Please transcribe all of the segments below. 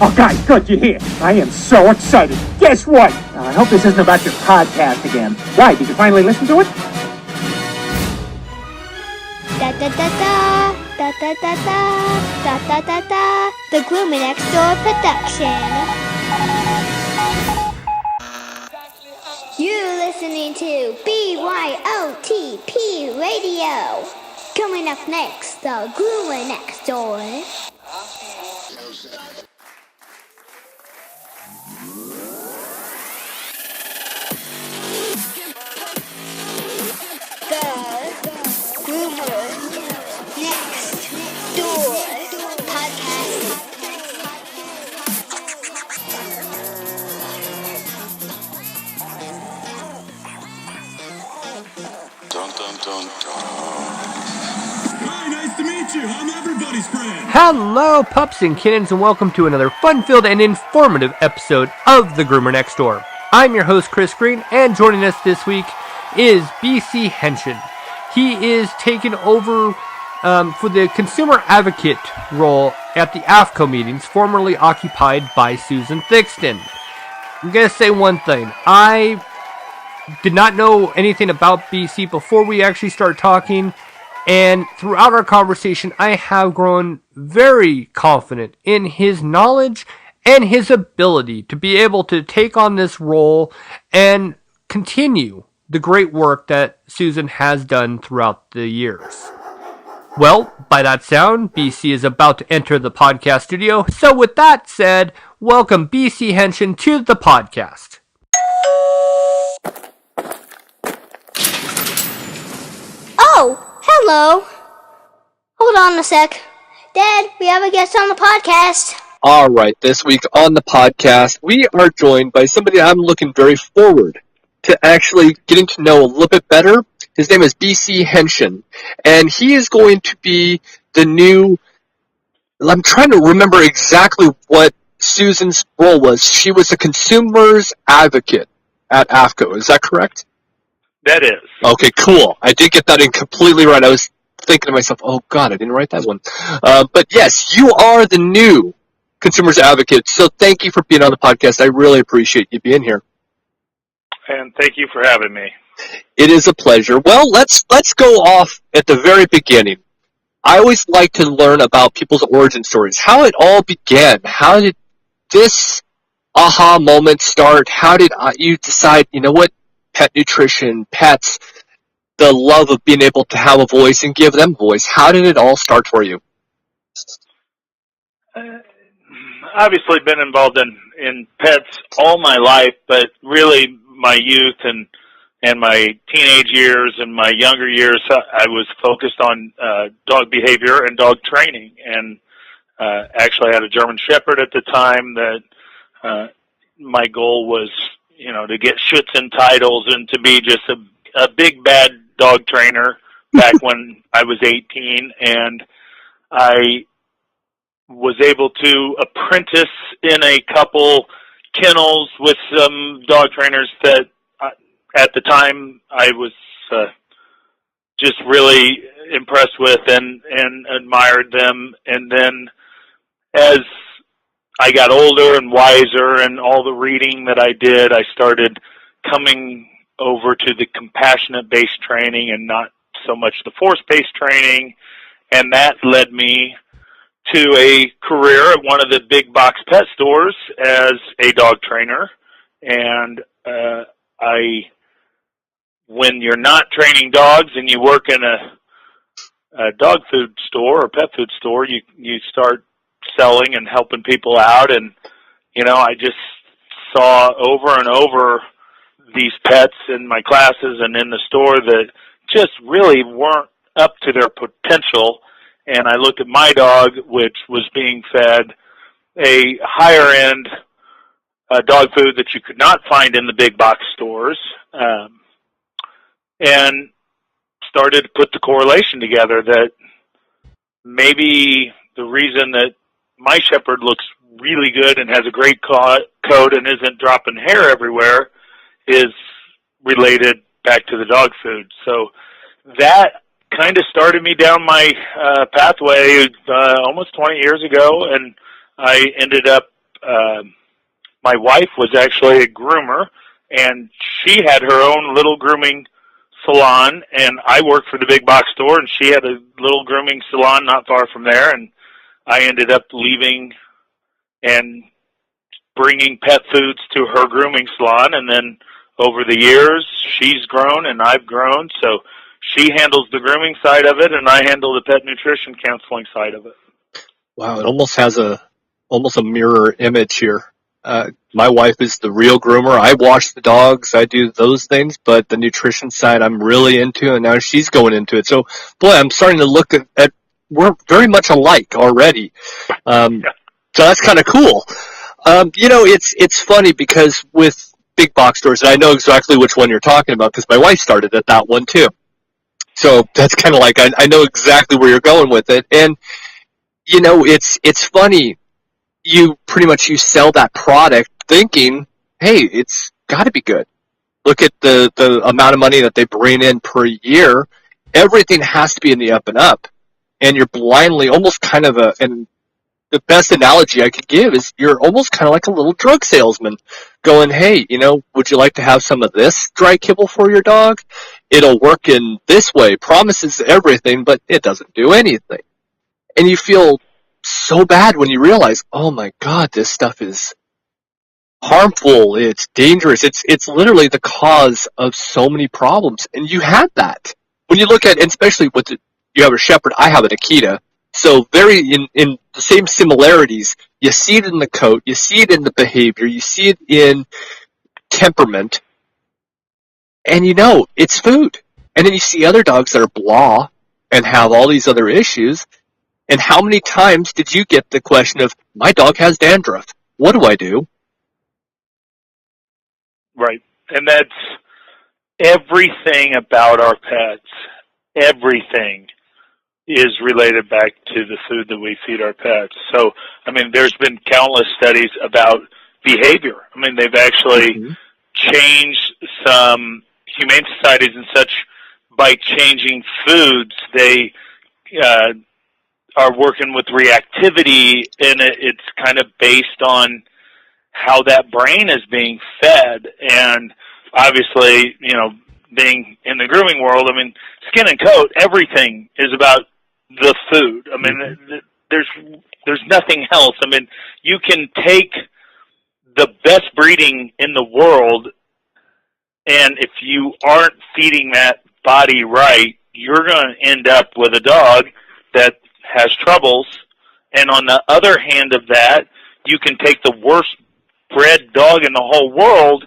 Oh, guys, good, you hear? I am so excited. Guess what? I hope this isn't about your podcast again. Why, did you finally listen to it? Da da da da, da da da da, da da da da. The Gloomy Next Door production. You're listening to BYOTP Radio. Coming up next, the Gloomy Next Door. Hi, nice to meet you. I'm everybody's friend. Hello, pups and kittens, and welcome to another fun-filled and informative episode of The Groomer Next Door. I'm your host, Chris Green, and joining us this week is B.c Henschen. He is taking over for the consumer advocate role at the AFCO meetings, formerly occupied by Susan Thixton. I'm going to say one thing. I did not know anything about BC before we actually start talking, and throughout our conversation, I have grown very confident in his knowledge and his ability to be able to take on this role and continue the great work that Susan has done throughout the years. Well, by that sound, BC is about to enter the podcast studio, so with that said, welcome B.c Henschen to the podcast. Oh, hello. Hold on a sec. Dad, we have a guest on the podcast. All right, this week on the podcast, we are joined by somebody I'm looking very forward to actually getting to know a little bit better. His name is B.c Henschen, and he is going to be the new... I'm trying to remember exactly what Susan's role was. She was a consumer's advocate at AFCO. Is that correct? That is. Okay, cool. I did get that in completely right. I was thinking to myself, oh, God, I didn't write that one. But yes, you are the new consumer's advocate, so thank you for being on the podcast. I really appreciate you being here. And thank you for having me. It is a pleasure. Well, let's go off at the very beginning. I always like to learn about people's origin stories, how it all began. How did this aha moment start? How did you decide, you know what, pet nutrition, pets, the love of being able to have a voice and give them a voice? How did it all start for you? Obviously been involved in pets all my life, but really my youth and my teenage years and my younger years, I was focused on dog behavior and dog training. And actually I had a German Shepherd at the time that my goal was, to get shoots and titles and to be just a big bad dog trainer back when I was 18. And I was able to apprentice in a couple kennels with some dog trainers that at the time I was just really impressed with and admired them. And then as I got older and wiser and all the reading that I did, I started coming over to the compassionate-based training and not so much the force-based training. And that led me to a career at one of the big box pet stores as a dog trainer. And when you're not training dogs and you work in a dog food store or pet food store, you start selling and helping people out. And, I just saw over and over these pets in my classes and in the store that just really weren't up to their potential. And I looked at my dog, which was being fed a higher end dog food that you could not find in the big box stores, and started to put the correlation together that maybe the reason that my Shepherd looks really good and has a great coat and isn't dropping hair everywhere is related back to the dog food. So that kind of started me down my pathway almost 20 years ago, and I ended up my wife was actually a groomer, and she had her own little grooming salon, and I worked for the big box store, and she had a little grooming salon not far from there, and I ended up leaving and bringing pet foods to her grooming salon, and then over the years, she's grown and I've grown, so she handles the grooming side of it, and I handle the pet nutrition counseling side of it. Wow, it almost has almost a mirror image here. My wife is the real groomer. I wash the dogs. I do those things, but the nutrition side I'm really into, and now she's going into it. So, boy, I'm starting to look at we're very much alike already. So that's kind of cool. It's funny because with big box stores, and I know exactly which one you're talking about because my wife started at that one too. So that's kind of like I know exactly where you're going with it, and it's funny. You sell that product thinking, hey, it's got to be good. Look at the amount of money that they bring in per year. Everything has to be in the up and up, and you're blindly almost kind of and the best analogy I could give is you're almost kind of like a little drug salesman going, hey, would you like to have some of this dry kibble for your dog? It'll work in this way, promises everything, but it doesn't do anything. And you feel so bad when you realize, oh my God, this stuff is harmful, it's dangerous, it's literally the cause of so many problems. And you have that. When you look at, and especially with you have a Shepherd, I have an Akita, so very in the same similarities, you see it in the coat, you see it in the behavior, you see it in temperament, and it's food. And then you see other dogs that are blah and have all these other issues. And how many times did you get the question of, my dog has dandruff, what do I do? Right. And that's everything about our pets. Everything is related back to the food that we feed our pets. So, there's been countless studies about behavior. They've actually changed some humane societies and such by changing foods. They are working with reactivity, and it's kind of based on how that brain is being fed. And obviously, being in the grooming world, skin and coat, everything is about the food. There's nothing else. You can take the best breeding in the world, and if you aren't feeding that body right, you're going to end up with a dog that has troubles. And on the other hand of that, you can take the worst bred dog in the whole world,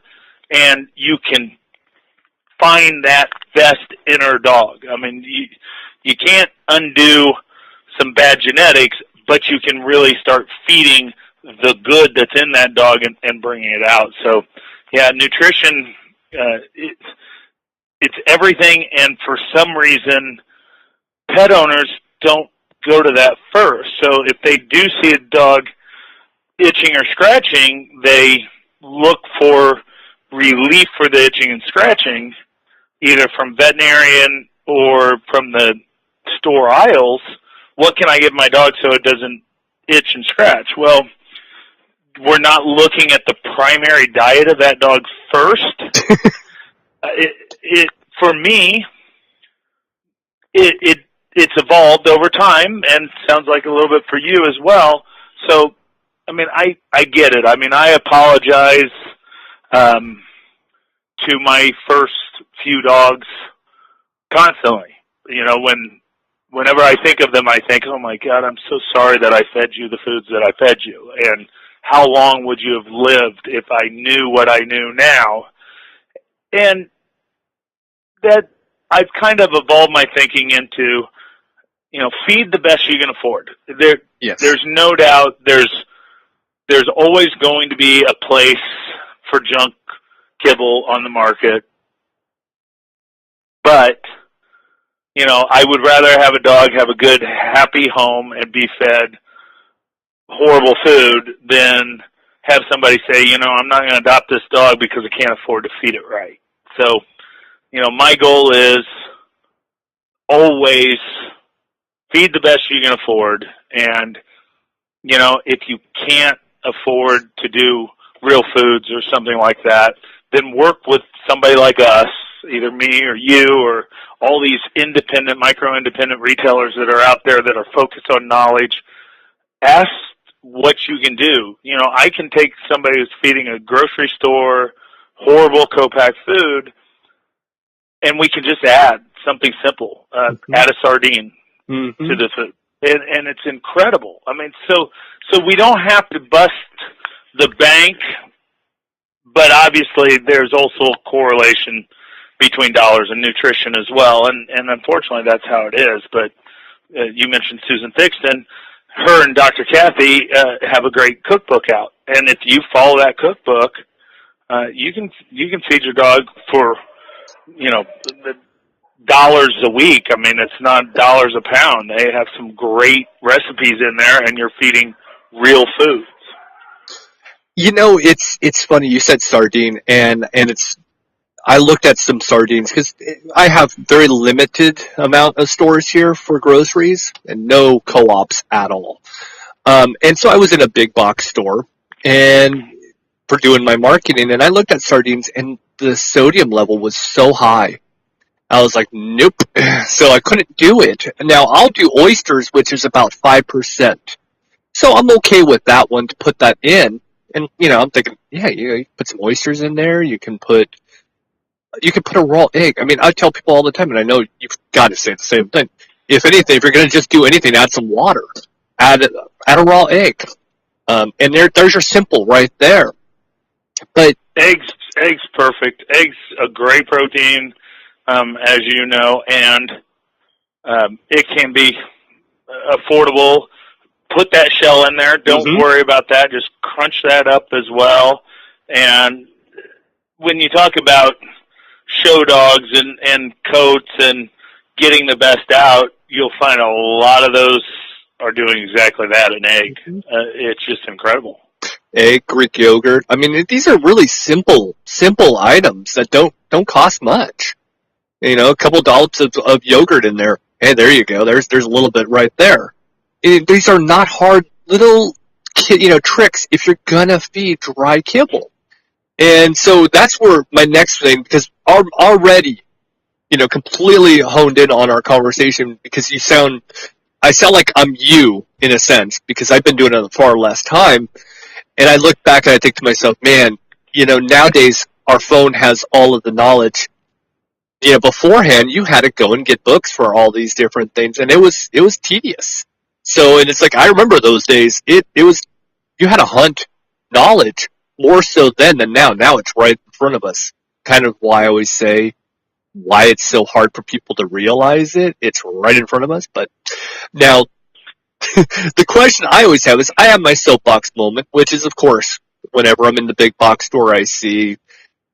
and you can find that best inner dog. You can't undo some bad genetics, but you can really start feeding the good that's in that dog and bringing it out. So, yeah, nutrition, it's everything, and for some reason, pet owners don't go to that first. So if they do see a dog itching or scratching, they look for relief for the itching and scratching, either from veterinarian or from the store aisles. What can I give my dog so it doesn't itch and scratch? Well, we're not looking at the primary diet of that dog first. For me, it's evolved over time, and sounds like a little bit for you as well. So, I get it. I apologize to my first few dogs constantly. Whenever I think of them, I think, oh my God, I'm so sorry that I fed you the foods that I fed you. And how long would you have lived if I knew what I knew now? And that I've kind of evolved my thinking into, feed the best you can afford. There's no doubt there's always going to be a place for junk kibble on the market. But, I would rather have a dog have a good, happy home and be fed horrible food than have somebody say, I'm not going to adopt this dog because I can't afford to feed it right. So, my goal is always feed the best you can afford. And, if you can't afford to do Real Foods or something like that, then work with somebody like us, either me or you or all these independent, micro-independent retailers that are out there that are focused on knowledge. Ask what you can do. You know, I can take somebody who's feeding a grocery store horrible co-packed food, and we can just add something simple, add a sardine to the food. And it's incredible. I mean, so we don't have to bust the bank, but obviously there's also a correlation between dollars and nutrition as well, and unfortunately that's how it is. But you mentioned Susan Thixton. Her and Dr. Kathy have a great cookbook out, and if you follow that cookbook, you can feed your dog for, you know, dollars a week. I mean, it's not dollars a pound. They have some great recipes in there, and you're feeding real foods. You know, it's funny you said sardine, and it's. I looked at some sardines because I have very limited amount of stores here for groceries and no co-ops at all. And so I was in a big box store and for doing my marketing, and I looked at sardines, and the sodium level was so high. I was like, nope. So I couldn't do it. Now I'll do oysters, which is about 5%. So I'm okay with that one to put that in. And, you know, I'm thinking, yeah, you put some oysters in there. You can put a raw egg. I mean, I tell people all the time, and I know you've got to say the same thing. If anything, if you're going to just do anything, add some water. Add a raw egg. And there's your simple right there. But eggs perfect. Eggs a great protein, as you know, and it can be affordable. Put that shell in there. Don't worry about that. Just crunch that up as well. And when you talk about show dogs and coats and getting the best out, you'll find a lot of those are doing exactly that, an egg. It's just incredible. Egg, Greek yogurt. I mean, these are really simple items that don't cost much. You know, a couple dollops of yogurt in there. Hey, there you go. There's a little bit right there. These are not hard little, tricks if you're gonna feed dry kibble. And so that's where my next thing, because I'm already, completely honed in on our conversation, because I sound like I'm you in a sense, because I've been doing it far less time. And I look back and I think to myself, man, nowadays our phone has all of the knowledge. Beforehand you had to go and get books for all these different things, and it was tedious. So, and it's like, I remember those days, it was, you had to hunt knowledge more so then than now. Now it's right in front of us. Kind of why I always say why it's so hard for people to realize it. It's right in front of us. But now, the question I always have is, I have my soapbox moment, which is, of course, whenever I'm in the big box store, I see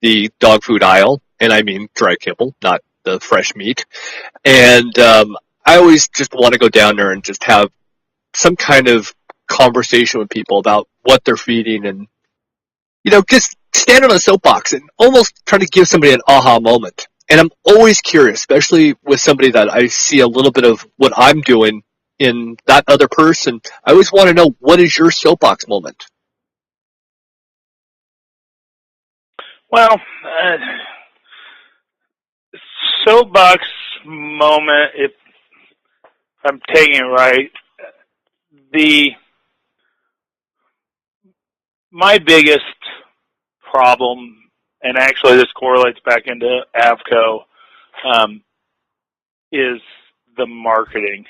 the dog food aisle, and I mean dry kibble, not the fresh meat. And I always just want to go down there and just have some kind of conversation with people about what they're feeding, and just stand on a soapbox and almost try to give somebody an aha moment. And I'm always curious, especially with somebody that I see a little bit of what I'm doing in that other person. I always want to know, what is your soapbox moment? Well, soapbox moment, if I'm taking it right, my biggest problem, and actually this correlates back into AVCO, is the marketing.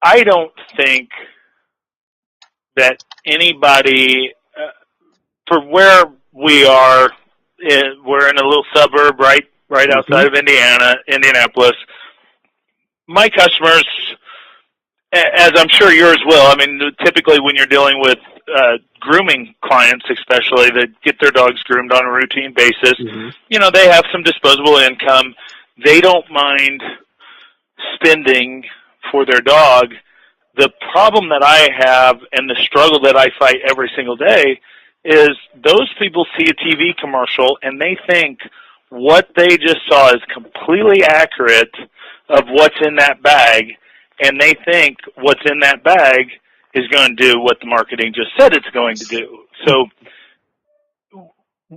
I don't think that anybody, for where we are, we're in a little suburb right outside of Indianapolis. My customers, as I'm sure yours will, I mean, typically when you're dealing with grooming clients, especially, that get their dogs groomed on a routine basis, they have some disposable income. They don't mind spending for their dog. The problem that I have, and the struggle that I fight every single day, is those people see a TV commercial and they think what they just saw is completely accurate of what's in that bag, and they think what's in that bag is going to do what the marketing just said it's going to do. So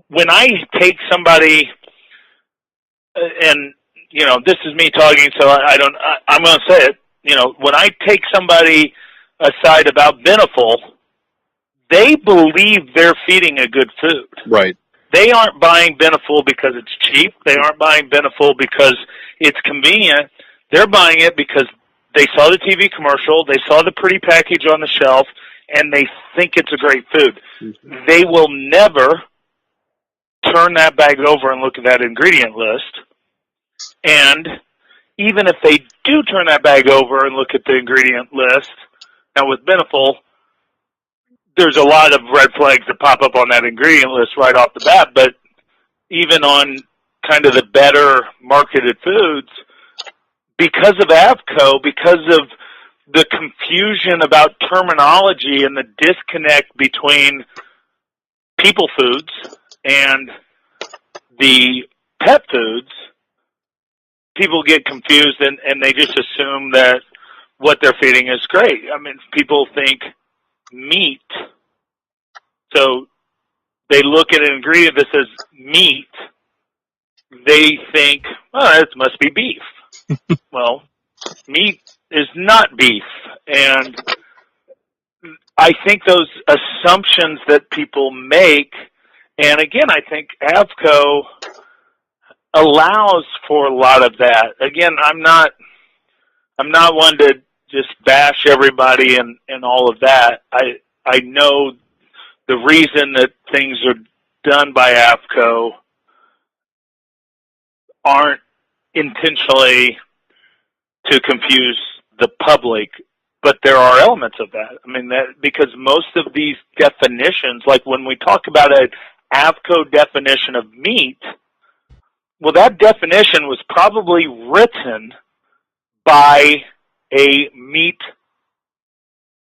when I take somebody, and this is me talking, so I'm going to say it. When I take somebody aside about Beneful, they believe they're feeding a good food. Right. They aren't buying Beneful because it's cheap. They aren't buying Beneful because it's convenient. They're buying it because they saw the TV commercial, they saw the pretty package on the shelf, and they think it's a great food. Mm-hmm. They will never turn that bag over and look at that ingredient list. And even if they do turn that bag over and look at the ingredient list, now with Beneful, there's a lot of red flags that pop up on that ingredient list right off the bat, but even on kind of the better marketed foods, because of AVCO, because of the confusion about terminology and the disconnect between people foods and the pet foods, people get confused and they just assume that what they're feeding is great. I mean, people think meat. So they look at an ingredient that says meat, they think, it must be beef. Well, meat is not beef. And I think those assumptions that people make, and again, I think AVCO allows for a lot of that. Again, I'm not one to just bash everybody and all of that. I know the reason that things are done by AVCO aren't intentionally to confuse the public, but there are elements of that. I mean, that because most of these definitions, like when we talk about an AVCO definition of meat, well, that definition was probably written by a meat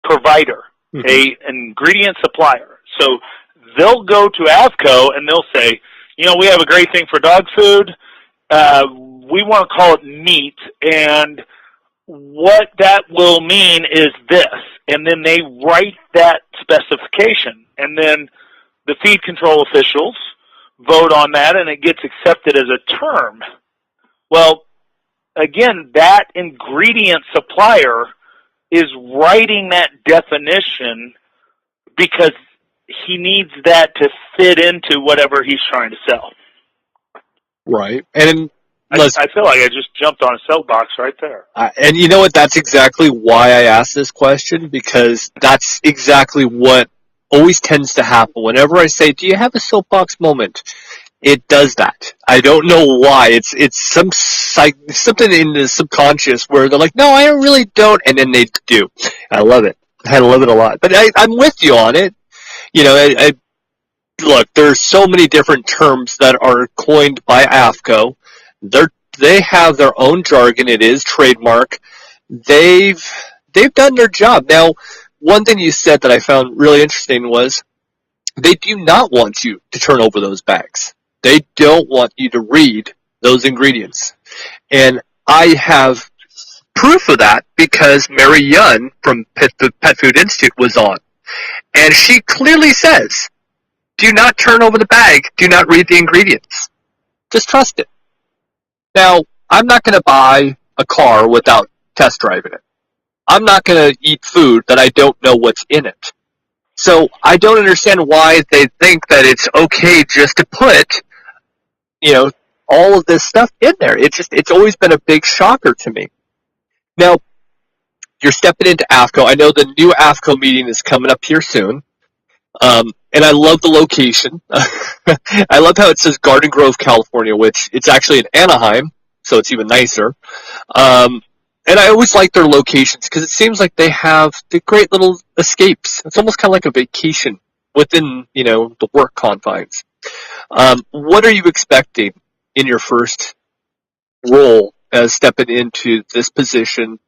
provider, an ingredient supplier. So they'll go to AVCO and they'll say, we have a great thing for dog food. We want to call it meat, and what that will mean is this. And then they write that specification, and then the feed control officials vote on that, and it gets accepted as a term. Well, again, that ingredient supplier is writing that definition because he needs that to fit into whatever he's trying to sell. Right. And I feel like I just jumped on a soapbox right there. And you know what? That's exactly why I asked this question, because that's exactly what always tends to happen. Whenever I say, do you have a soapbox moment? It does that. I don't know why. It's something in the subconscious where they're like, no, I really don't, and then they do. I love it. I love it a lot. But I'm with you on it. Look, there's so many different terms that are coined by AVCO. They have their own jargon. It is trademark. They've done their job. Now, one thing you said that I found really interesting was they do not want you to turn over those bags. They don't want you to read those ingredients. And I have proof of that because Mary Yun from the Pet Food Institute was on. And she clearly says, do not turn over the bag. Do not read the ingredients. Just trust it. Now, I'm not going to buy a car without test driving it. I'm not going to eat food that I don't know what's in it. So I don't understand why they think that it's okay just to put, all of this stuff in there. It's always been a big shocker to me. Now, you're stepping into AVCO. I know the new AVCO meeting is coming up here soon. And I love the location. I love how it says Garden Grove, California, which it's actually in Anaheim, so it's even nicer. And I always like their locations because it seems like they have the great little escapes. It's almost kind of like a vacation within, the work confines. What are you expecting in your first role as stepping into this position,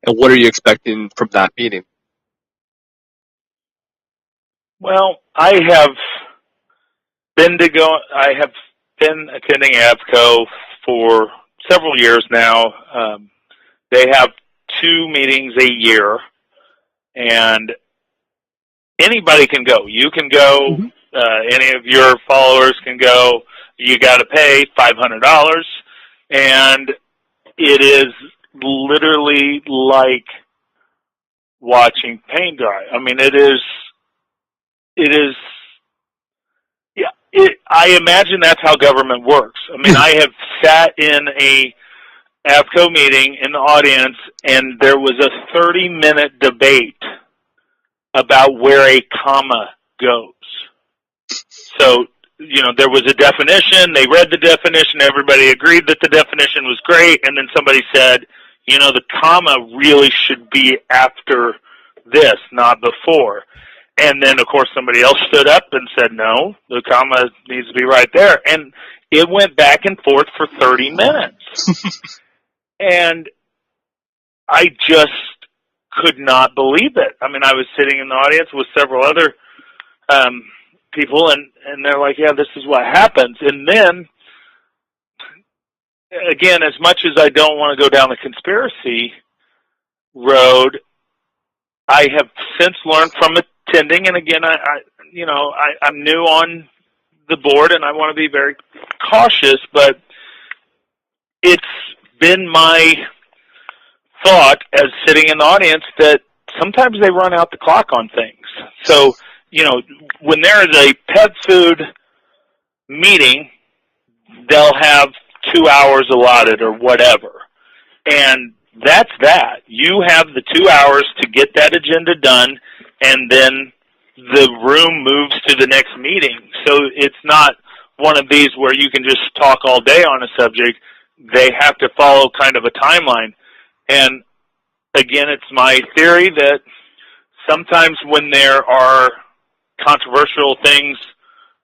and what are you expecting from that meeting? Well, I have been attending AVCO for several years now. They have 2 meetings a year, and anybody can go. You can go. Any of your followers can go. You got to pay $500, and it is literally like watching paint dry. I mean, it is. Yeah, I imagine that's how government works. I mean, I have sat in a AVCO meeting in the audience, and there was a 30-minute debate about where a comma goes. So, there was a definition, they read the definition, everybody agreed that the definition was great, and then somebody said, the comma really should be after this, not before. And then, of course, somebody else stood up and said, no, the comma needs to be right there. And it went back and forth for 30 minutes. And I just could not believe it. I mean, I was sitting in the audience with several other people, and they're like, yeah, this is what happens. And then, again, as much as I don't want to go down the conspiracy road, I have since learned from attending, and again, I'm new on the board, and I want to be very cautious, but it's been my thought as sitting in the audience that sometimes they run out the clock on things. So, when there is a pet food meeting, they'll have 2 hours allotted or whatever. And that's that. You have the 2 hours to get that agenda done, and then the room moves to the next meeting. So it's not one of these where you can just talk all day on a subject. They have to follow kind of a timeline. And again, it's my theory that sometimes when there are controversial things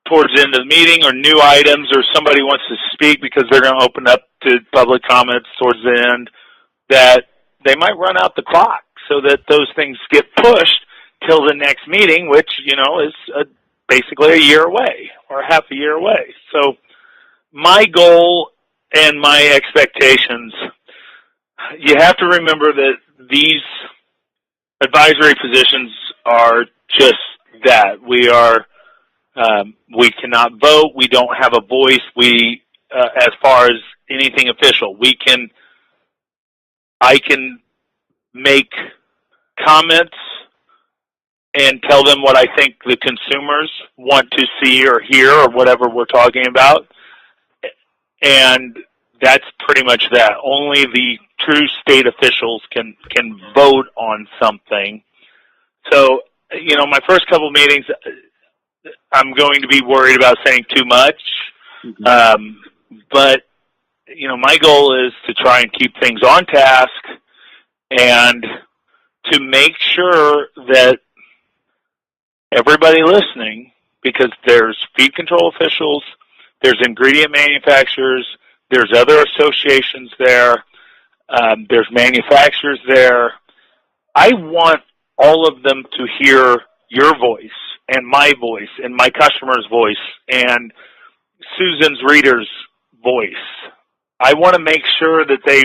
towards the end of the meeting or new items or somebody wants to speak because they're going to open up to public comments towards the end, that they might run out the clock so that those things get pushed till the next meeting, which, is basically a year away or half a year away. So my goal and my expectations, you have to remember that these advisory positions are just that. We cannot vote. We don't have a voice. As far as anything official, I can make comments and tell them what I think the consumers want to see or hear or whatever we're talking about. And that's pretty much that. Only the true state officials can vote on something. So, my first couple meetings, I'm going to be worried about saying too much. But, my goal is to try and keep things on task and to make sure that everybody listening, because there's feed control officials, there's ingredient manufacturers, there's other associations there, there's manufacturers there. I want all of them to hear your voice and my customer's voice and Susan's reader's voice. I want to make sure that they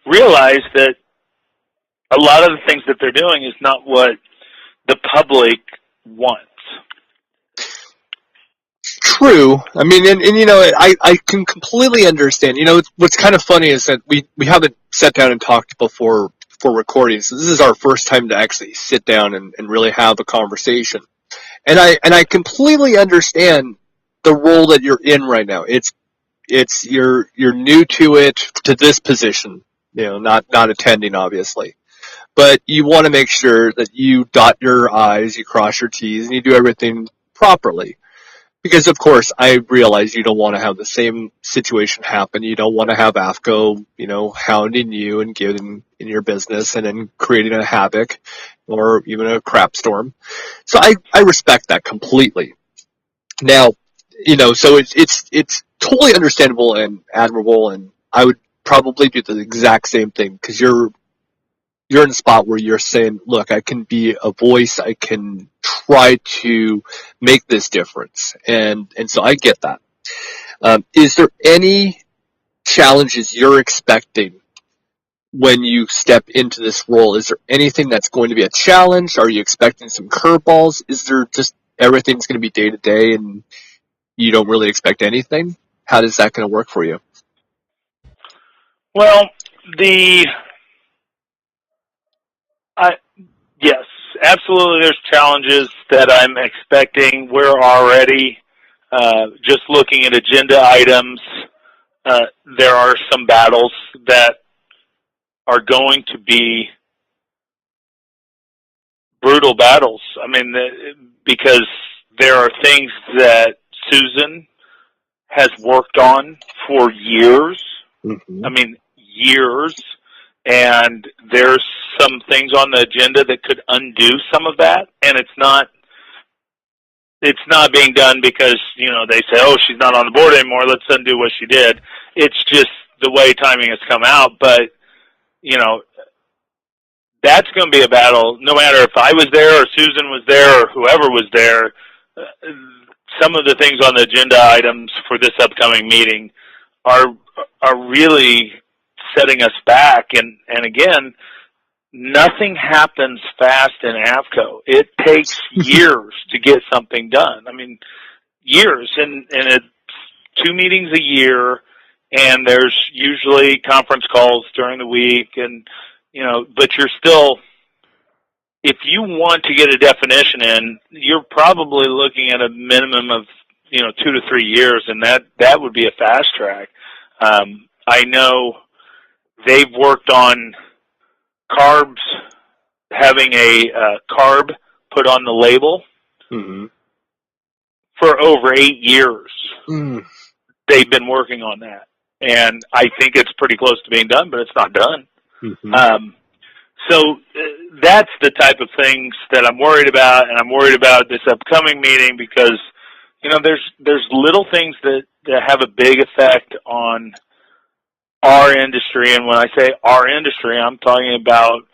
realize that a lot of the things that they're doing is not what the public wants. True. I mean, and I can completely understand. What's kind of funny is that we haven't sat down and talked before for recording, so this is our first time to actually sit down and really have a conversation. And I completely understand the role that you're in right now. You're new to it, to this position, not attending, obviously. But you want to make sure that you dot your I's, you cross your T's, and you do everything properly. Because, of course, I realize you don't want to have the same situation happen. You don't want to have AVCO, hounding you and getting in your business and then creating a havoc or even a crap storm. So I respect that completely. Now, so it's totally understandable and admirable, and I would probably do the exact same thing because you're in a spot where you're saying, look, I can be a voice, I can try to make this difference. And so I get that. Is there any challenges you're expecting when you step into this role? Is there anything that's going to be a challenge? Are you expecting some curveballs? Is there just everything's going to be day to day and you don't really expect anything? How is that going to work for you? Well, yes, absolutely. There's challenges that I'm expecting. We're already just looking at agenda items. There are some battles that are going to be brutal battles. I mean, because there are things that Susan has worked on for years. Mm-hmm. I mean, years. And there's some things on the agenda that could undo some of that. And it's not being done because, they say, oh, she's not on the board anymore, let's undo what she did. It's just the way timing has come out. But, that's going to be a battle, no matter if I was there or Susan was there or whoever was there. Some of the things on the agenda items for this upcoming meeting are really setting us back. And again, nothing happens fast in AVCO. It takes years to get something done. I mean, years, and it's 2 meetings a year, and there's usually conference calls during the week, and but you're still, if you want to get a definition in, you're probably looking at a minimum of 2 to 3 years, and that would be a fast track. I know they've worked on carbs, having a carb put on the label Mm-hmm. for over 8 years. Mm. They've been working on that, and I think it's pretty close to being done, but it's not done. Mm-hmm. So that's the type of things that I'm worried about, and I'm worried about this upcoming meeting because, there's little things that have a big effect on our industry. And when I say our industry, I'm talking about,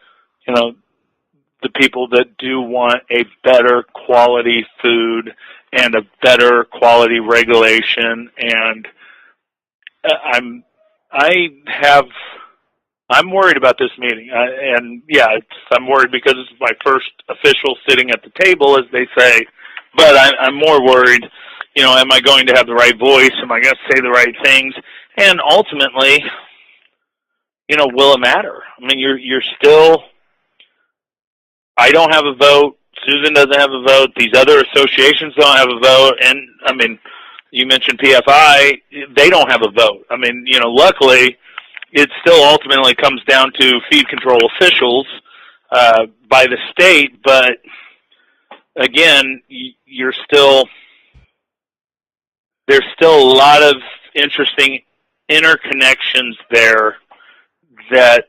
the people that do want a better quality food and a better quality regulation. And I'm worried about this meeting. I'm worried because it's my first official sitting at the table, as they say. But I'm more worried, am I going to have the right voice? Am I going to say the right things? And ultimately, will it matter? I mean, you're still, I don't have a vote. Susan doesn't have a vote. These other associations don't have a vote. And, I mean, you mentioned PFI. They don't have a vote. I mean, luckily, it still ultimately comes down to feed control officials by the state. But, again, there's still a lot of interesting interconnections there that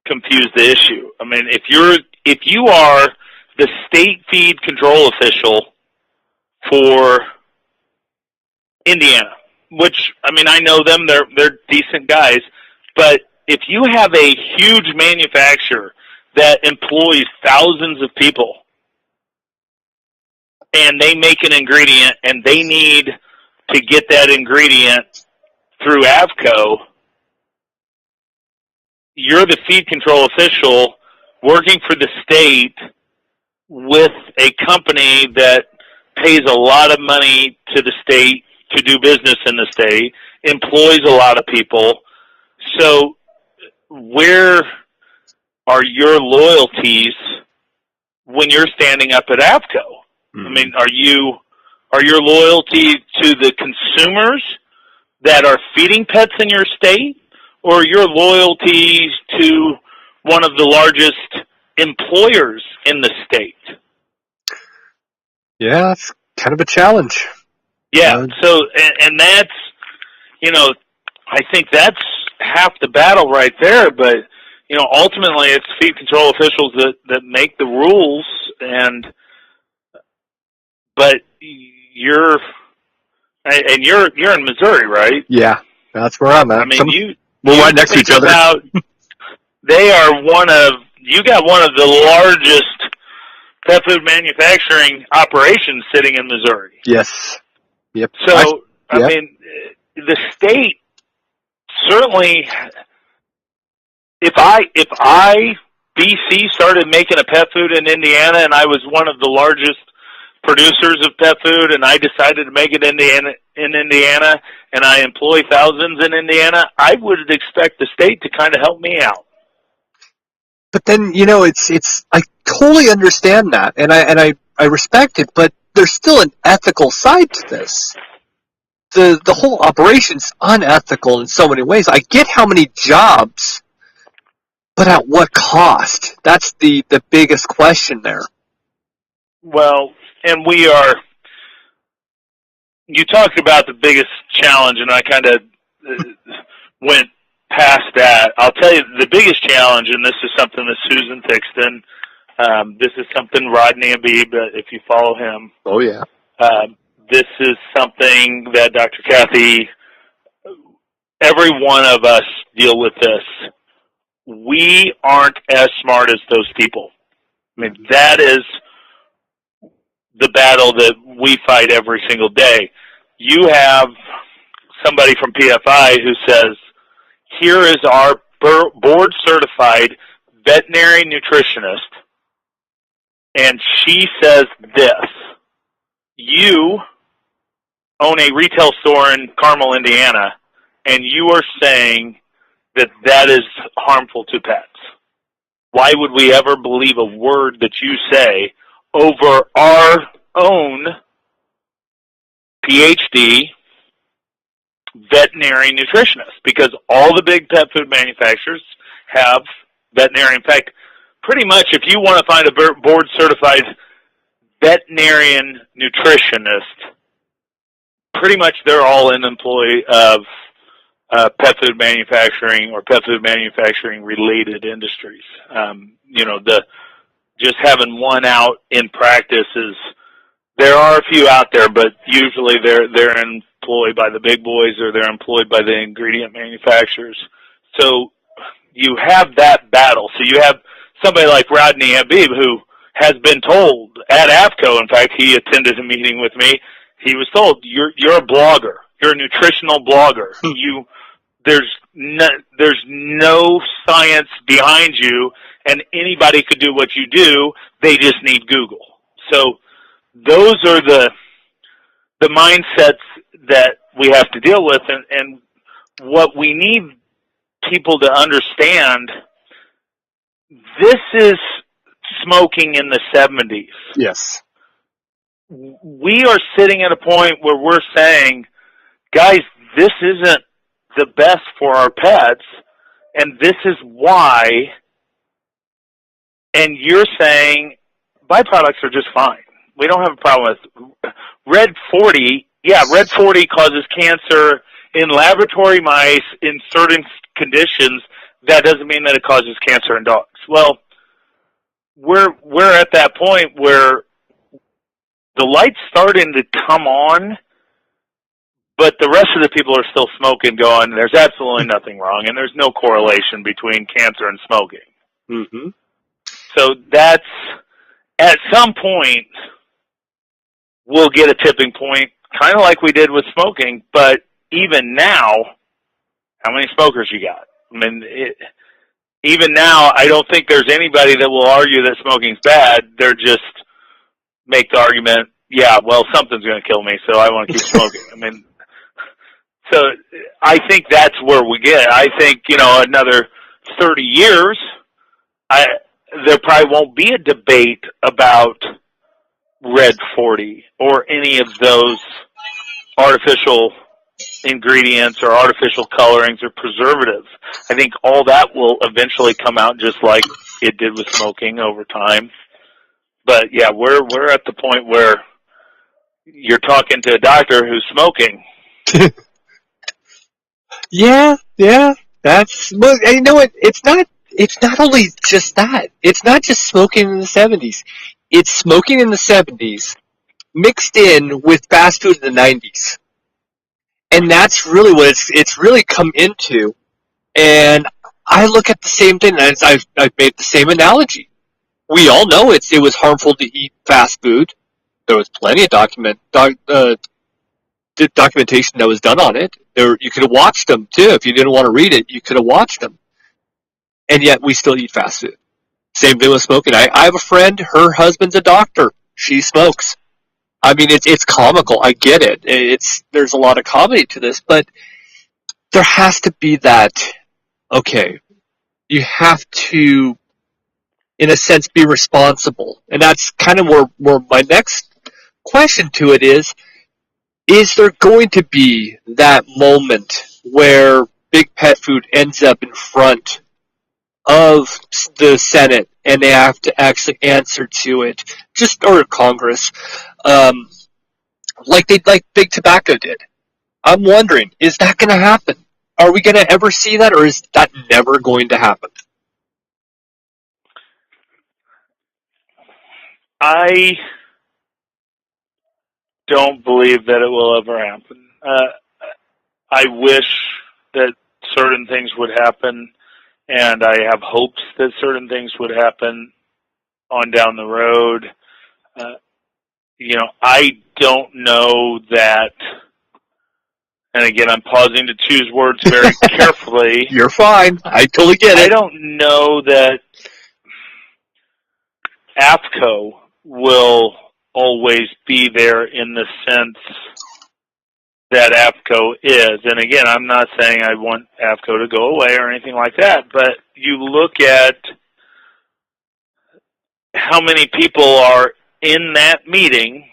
confuse the issue. I mean, if you are the state feed control official for Indiana, which, I mean, I know them, they're decent guys, but if you have a huge manufacturer that employs thousands of people and they make an ingredient and they need to get that ingredient through AVCO, you're the feed control official working for the state with a company that pays a lot of money to the state to do business in the state, employs a lot of people. So where are your loyalties when you're standing up at AVCO? I mean, are your loyalty to the consumers that are feeding pets in your state, or your loyalty to one of the largest employers in the state? Yeah, it's kind of a challenge. Yeah, so, and that's, I think that's half the battle right there, but, ultimately it's feed control officials that make the rules, but you're in Missouri, right? Yeah, that's where I'm at. I mean, we're right next to each other. They are you got one of the largest pet food manufacturing operations sitting in Missouri. Yes. Yep. So, I mean, the state certainly if BC started making a pet food in Indiana, and I was one of the largest producers of pet food, and I decided to make it in Indiana, and I employ thousands in Indiana, I would expect the state to kind of help me out. But then, it's I totally understand that, and I respect it, but there's still an ethical side to this. The whole operation's unethical in so many ways. I get how many jobs, but at what cost? That's the biggest question there. Well, and you talked about the biggest challenge, and I kind of went past that. I'll tell you the biggest challenge, and this is something that Susan Thixton, this is something Rodney Abib, if you follow him. Oh, yeah. This is something that Dr. Kathy, every one of us deal with this. We aren't as smart as those people. I mean, that is the battle that we fight every single day. You have somebody from PFI who says, here is our board-certified veterinary nutritionist, and she says this: you own a retail store in Carmel, Indiana, and you are saying that is harmful to pets. Why would we ever believe a word that you say over our own PhD veterinary nutritionist? Because all the big pet food manufacturers have veterinary. In fact, pretty much if you want to find a board-certified veterinarian nutritionist, pretty much they're all in employ of pet food manufacturing or pet food manufacturing related industries. Just having one out in practice there are a few out there, but usually they're employed by the big boys or they're employed by the ingredient manufacturers. So you have that battle. So you have somebody like Rodney Habib who has been told at APCO, in fact, he attended a meeting with me, he was told, you're a blogger. You're a nutritional blogger. There's no science behind you, and anybody could do what you do. They just need Google. So those are the mindsets that we have to deal with, and what we need people to understand, this is smoking in the 70s. Yes. We are sitting at a point where we're saying, guys, this isn't the best for our pets, and this is why, and you're saying byproducts are just fine. We don't have a problem with Red 40. Yeah, Red 40 causes cancer in laboratory mice in certain conditions. That doesn't mean that it causes cancer in dogs. Well, we're at that point where the light's starting to come on, but the rest of the people are still smoking, going, there's absolutely nothing wrong, and there's no correlation between cancer and smoking. Mm-hmm. So that's, at some point, we'll get a tipping point, kind of like we did with smoking, but even now, how many smokers you got? I mean, even now, I don't think there's anybody that will argue that smoking's bad. They're just make the argument, yeah, well, something's going to kill me, so I want to keep smoking. I mean, so I think that's where we get. I think, another 30 years, there probably won't be a debate about Red 40 or any of those artificial ingredients or artificial colorings or preservatives. I think all that will eventually come out just like it did with smoking over time. But yeah, we're at the point where you're talking to a doctor who's smoking. Yeah. That's, well, you know what? It's not only just that. It's not just smoking in the 70s. It's smoking in the 70s mixed in with fast food in the 90s. And that's really what it's really come into. And I look at the same thing, and I've made the same analogy. We all know it was harmful to eat fast food. There was plenty of documentation that was done on it. You could have watched them, too. If you didn't want to read it, you could have watched them. and yet we still eat fast food. Same thing with smoking. I have a friend, her husband's a doctor. She smokes. I mean, it's comical. I get it. There's a lot of comedy to this, but there has to be that, okay, you have to, in a sense, be responsible. And that's kind of where my next question to it is there going to be that moment where Big Pet Food ends up in front of the Senate and they have to actually answer to it, or Congress, like Big Tobacco did? I'm wondering, is that going to happen? Are we going to ever see that, or is that never going to happen? I don't believe that it will ever happen. I wish that certain things would happen, and I have hopes that certain things would happen on down the road. I don't know that, and again, I'm pausing to choose words very carefully. You're fine. I totally get it. I don't know that AFCO will always be there in the sense that AFCO is. And again, I'm not saying I want AFCO to go away or anything like that, but you look at how many people are in that meeting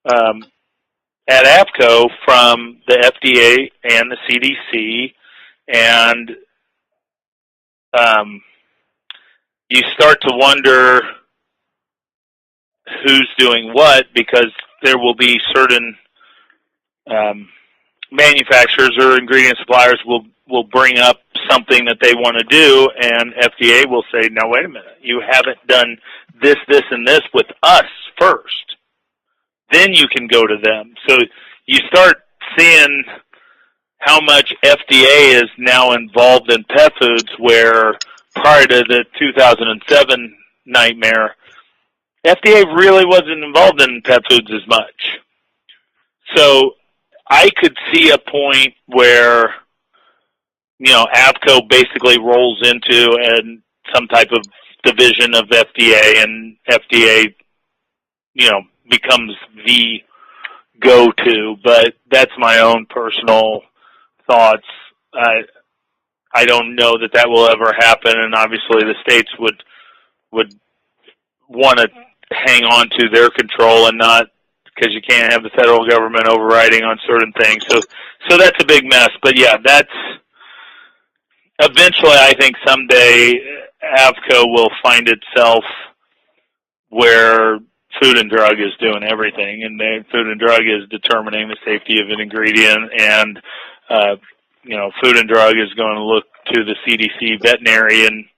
at AFCO from the FDA and the CDC, and you start to wonder who's doing what, because there will be certain manufacturers or ingredient suppliers will bring up something that they want to do, and FDA will say, "Now wait a minute, you haven't done this, this, and this with us first. Then you can go to them." So you start seeing how much FDA is now involved in pet foods, where prior to the 2007 nightmare, FDA really wasn't involved in pet foods as much. So I could see a point where, AFCO basically rolls into some type of division of FDA, and FDA, becomes the go-to. But that's my own personal thoughts. I don't know that will ever happen, and obviously the states would want to hang on to their control, and not, because you can't have the federal government overriding on certain things. So that's a big mess. But yeah, that's eventually, I think someday AFCO will find itself where Food and Drug is doing everything, and Food and Drug is determining the safety of an ingredient, and Food and Drug is going to look to the CDC veterinarian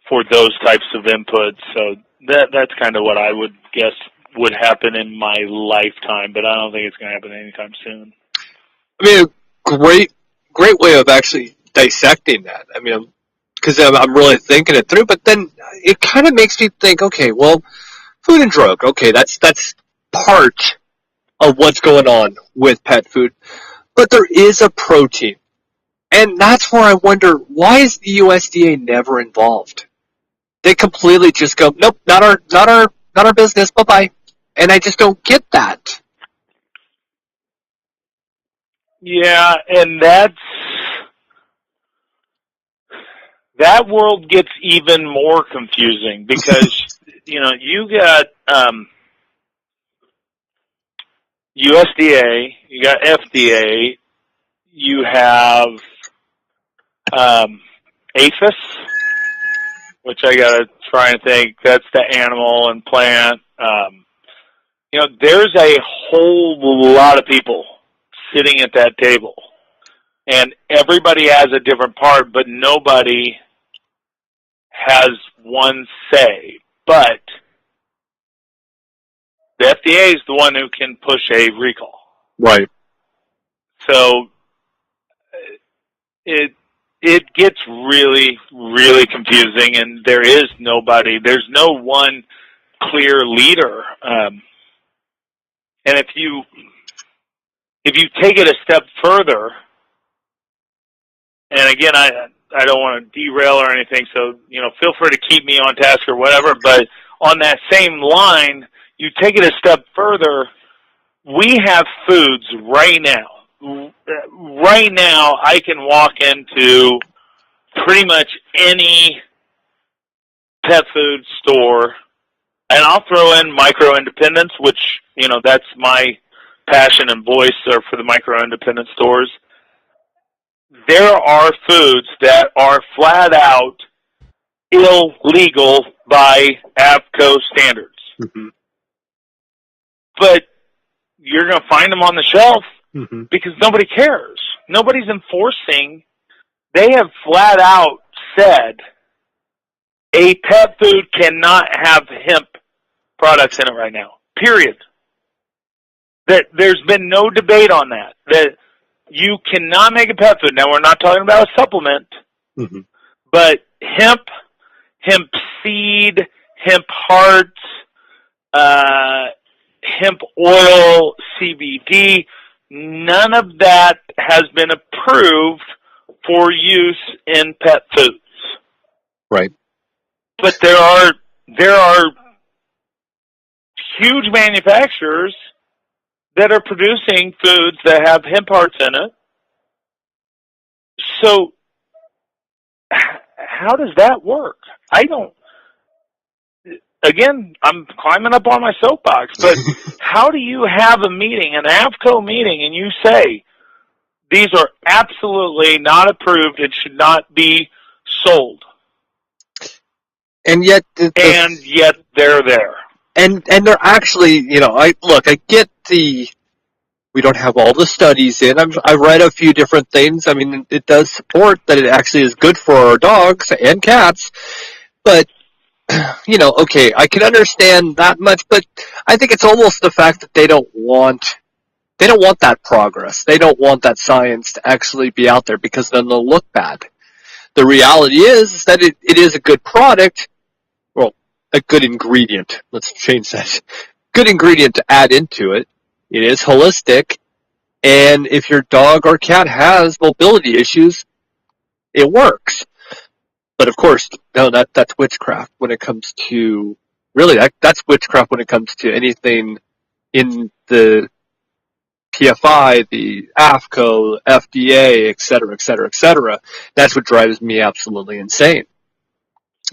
for those types of inputs. So that's kind of what I would guess would happen in my lifetime, but I don't think it's going to happen anytime soon. I mean, a great way of actually dissecting that. I mean, because I'm really thinking it through, but then it kind of makes me think, okay, well, Food and Drug, okay, that's part of what's going on with pet food, but there is a protein, and that's where I wonder, why is the USDA never involved? They completely just go, nope, not our business, bye-bye. And I just don't get that. Yeah, and that world gets even more confusing, because you got USDA, you got FDA, you have APHIS, which I gotta try and think. That's the animal and plant. There's a whole lot of people sitting at that table, and everybody has a different part, but nobody has one say. But the FDA is the one who can push a recall. Right. So it gets really, really confusing, and there's no one clear leader. And if you take it a step further, and again, I don't want to derail or anything, so, feel free to keep me on task or whatever, but on that same line, you take it a step further, we have foods right now. Right now, I can walk into pretty much any pet food store, and I'll throw in micro independents, which, that's my passion and voice are for the micro independent stores. There are foods that are flat out illegal by AVCO standards. Mm-hmm. But you're going to find them on the shelf Mm-hmm. because nobody cares. Nobody's enforcing. They have flat out said a pet food cannot have hemp products in it right now. Period. That there's been no debate on that. That you cannot make a pet food. Now, we're not talking about a supplement, Mm-hmm. but hemp seed, hemp hearts, hemp oil, CBD, none of that has been approved for use in pet foods. Right. But there are huge manufacturers that are producing foods that have hemp hearts in it. So how does that work? Again, I'm climbing up on my soapbox, but how do you have a meeting, an AVCO meeting, and you say these are absolutely not approved and should not be sold? And yet, yet they're there. And they're actually, I get we don't have all the studies in. I've read a few different things. I mean, it does support that it actually is good for our dogs and cats, but, okay, I can understand that much, but I think it's almost the fact that they don't want that progress. They don't want that science to actually be out there because then they'll look bad. The reality is that it is a good product, well, a good ingredient. Let's change that. Good ingredient to add into it. It is holistic, and if your dog or cat has mobility issues, it works. But of course, no, that's witchcraft when it comes to, really, that's witchcraft when it comes to anything in the PFI, the AFCO, FDA, et cetera, et cetera, et cetera. That's what drives me absolutely insane.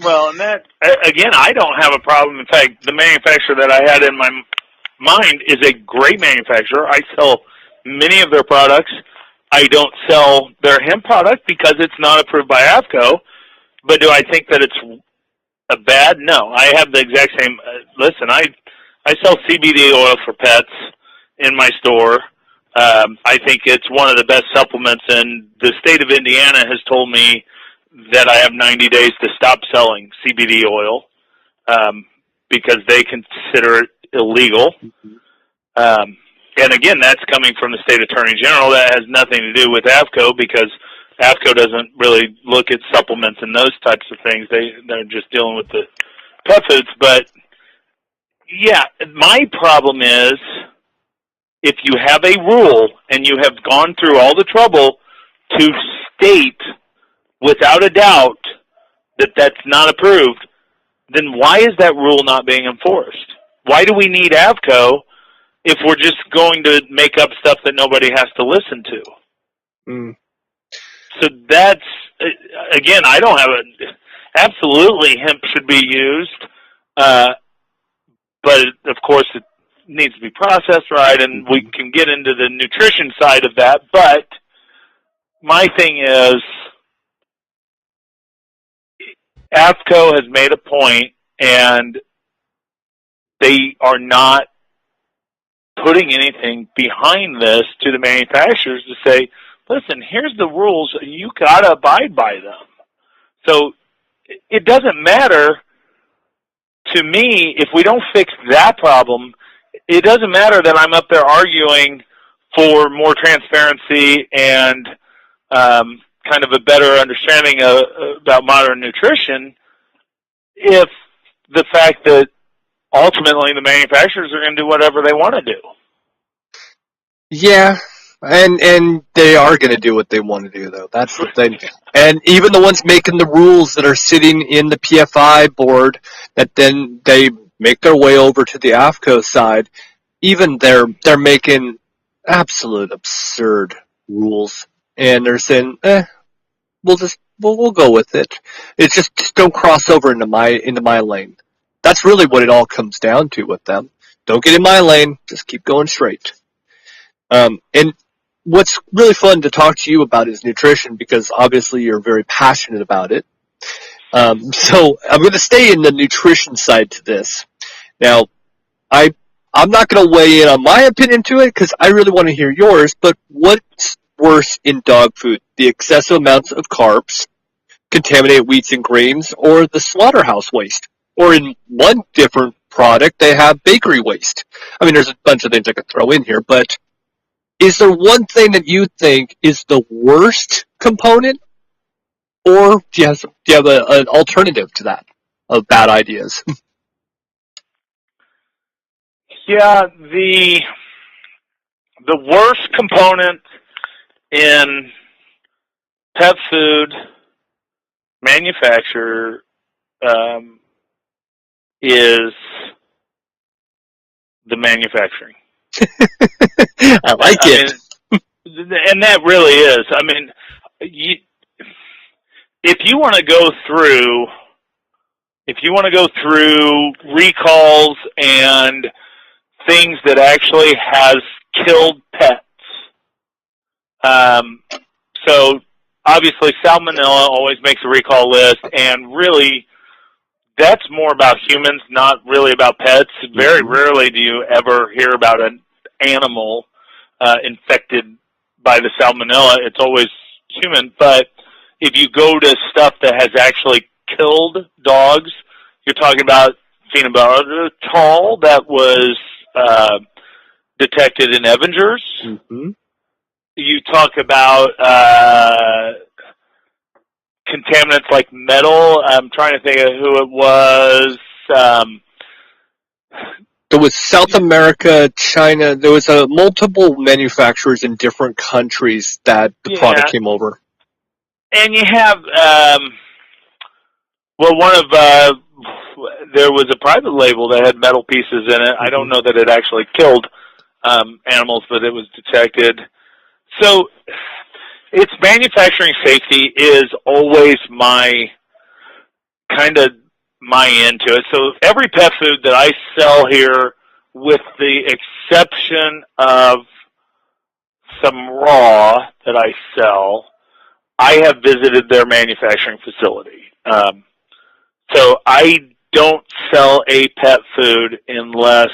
Well, and that, again, I don't have a problem. In fact, the manufacturer that I had in my mind is a great manufacturer. I sell many of their products. I don't sell their hemp product because it's not approved by AVCO. But do I think that it's a bad? No. I have the exact same. Listen, I sell CBD oil for pets in my store. I think it's one of the best supplements, and the state of Indiana has told me that I have 90 days to stop selling CBD oil because they consider it illegal. And again, that's coming from the state attorney general. That has nothing to do with AVCO because AVCO doesn't really look at supplements and those types of things. They're just dealing with the pet foods. But yeah, my problem is if you have a rule and you have gone through all the trouble to state without a doubt that that's not approved, then why is that rule not being enforced? Why do we need AVCO if we're just going to make up stuff that nobody has to listen to? Mm. So that's, again, I don't have absolutely hemp should be used, but of course it needs to be processed right, and we can get into the nutrition side of that, but my thing is AVCO has made a point, and they are not putting anything behind this to the manufacturers to say, listen, here's the rules, you got to abide by them. So it doesn't matter to me if we don't fix that problem. It doesn't matter that I'm up there arguing for more transparency and kind of a better understanding about modern nutrition if the fact that ultimately the manufacturers are going to do whatever they want to do. Yeah, And they are going to do what they want to do, though. That's the thing. And even the ones making the rules that are sitting in the PFI board, that then they make their way over to the AFCO side, even they're making absolute absurd rules, and they're saying, we'll go with it. It's just don't cross over into my lane. That's really what it all comes down to with them. Don't get in my lane. Just keep going straight. And what's really fun to talk to you about is nutrition, because obviously you're very passionate about it. So I'm going to stay in the nutrition side to this. Now, I'm not going to weigh in on my opinion to it because I really want to hear yours, but what's worse in dog food? The excessive amounts of carbs, contaminated wheats and grains, or the slaughterhouse waste? Or in one different product, they have bakery waste. I mean, there's a bunch of things I could throw in here, but is there one thing that you think is the worst component, or do you have an alternative to that of bad ideas? Yeah, the worst component in pet food manufacture is the manufacturing. I like it. And that really is. I mean, if you want to go through recalls and things that actually has killed pets, so obviously salmonella always makes a recall list, and really that's more about humans, not really about pets. Very rarely do you ever hear about an animal infected by the salmonella. It's always human. But if you go to stuff that has actually killed dogs, you're talking about phenobarbital that was detected in Avengers. Mm-hmm. You talk about contaminants like metal. I'm trying to think of who it was. There was South America, China. There was multiple manufacturers in different countries that the product came over. And you have, there was a private label that had metal pieces in it. I don't know that it actually killed animals, but it was detected. So its manufacturing safety is always my into it. So every pet food that I sell here, with the exception of some raw that I sell, I have visited their manufacturing facility. So I don't sell a pet food unless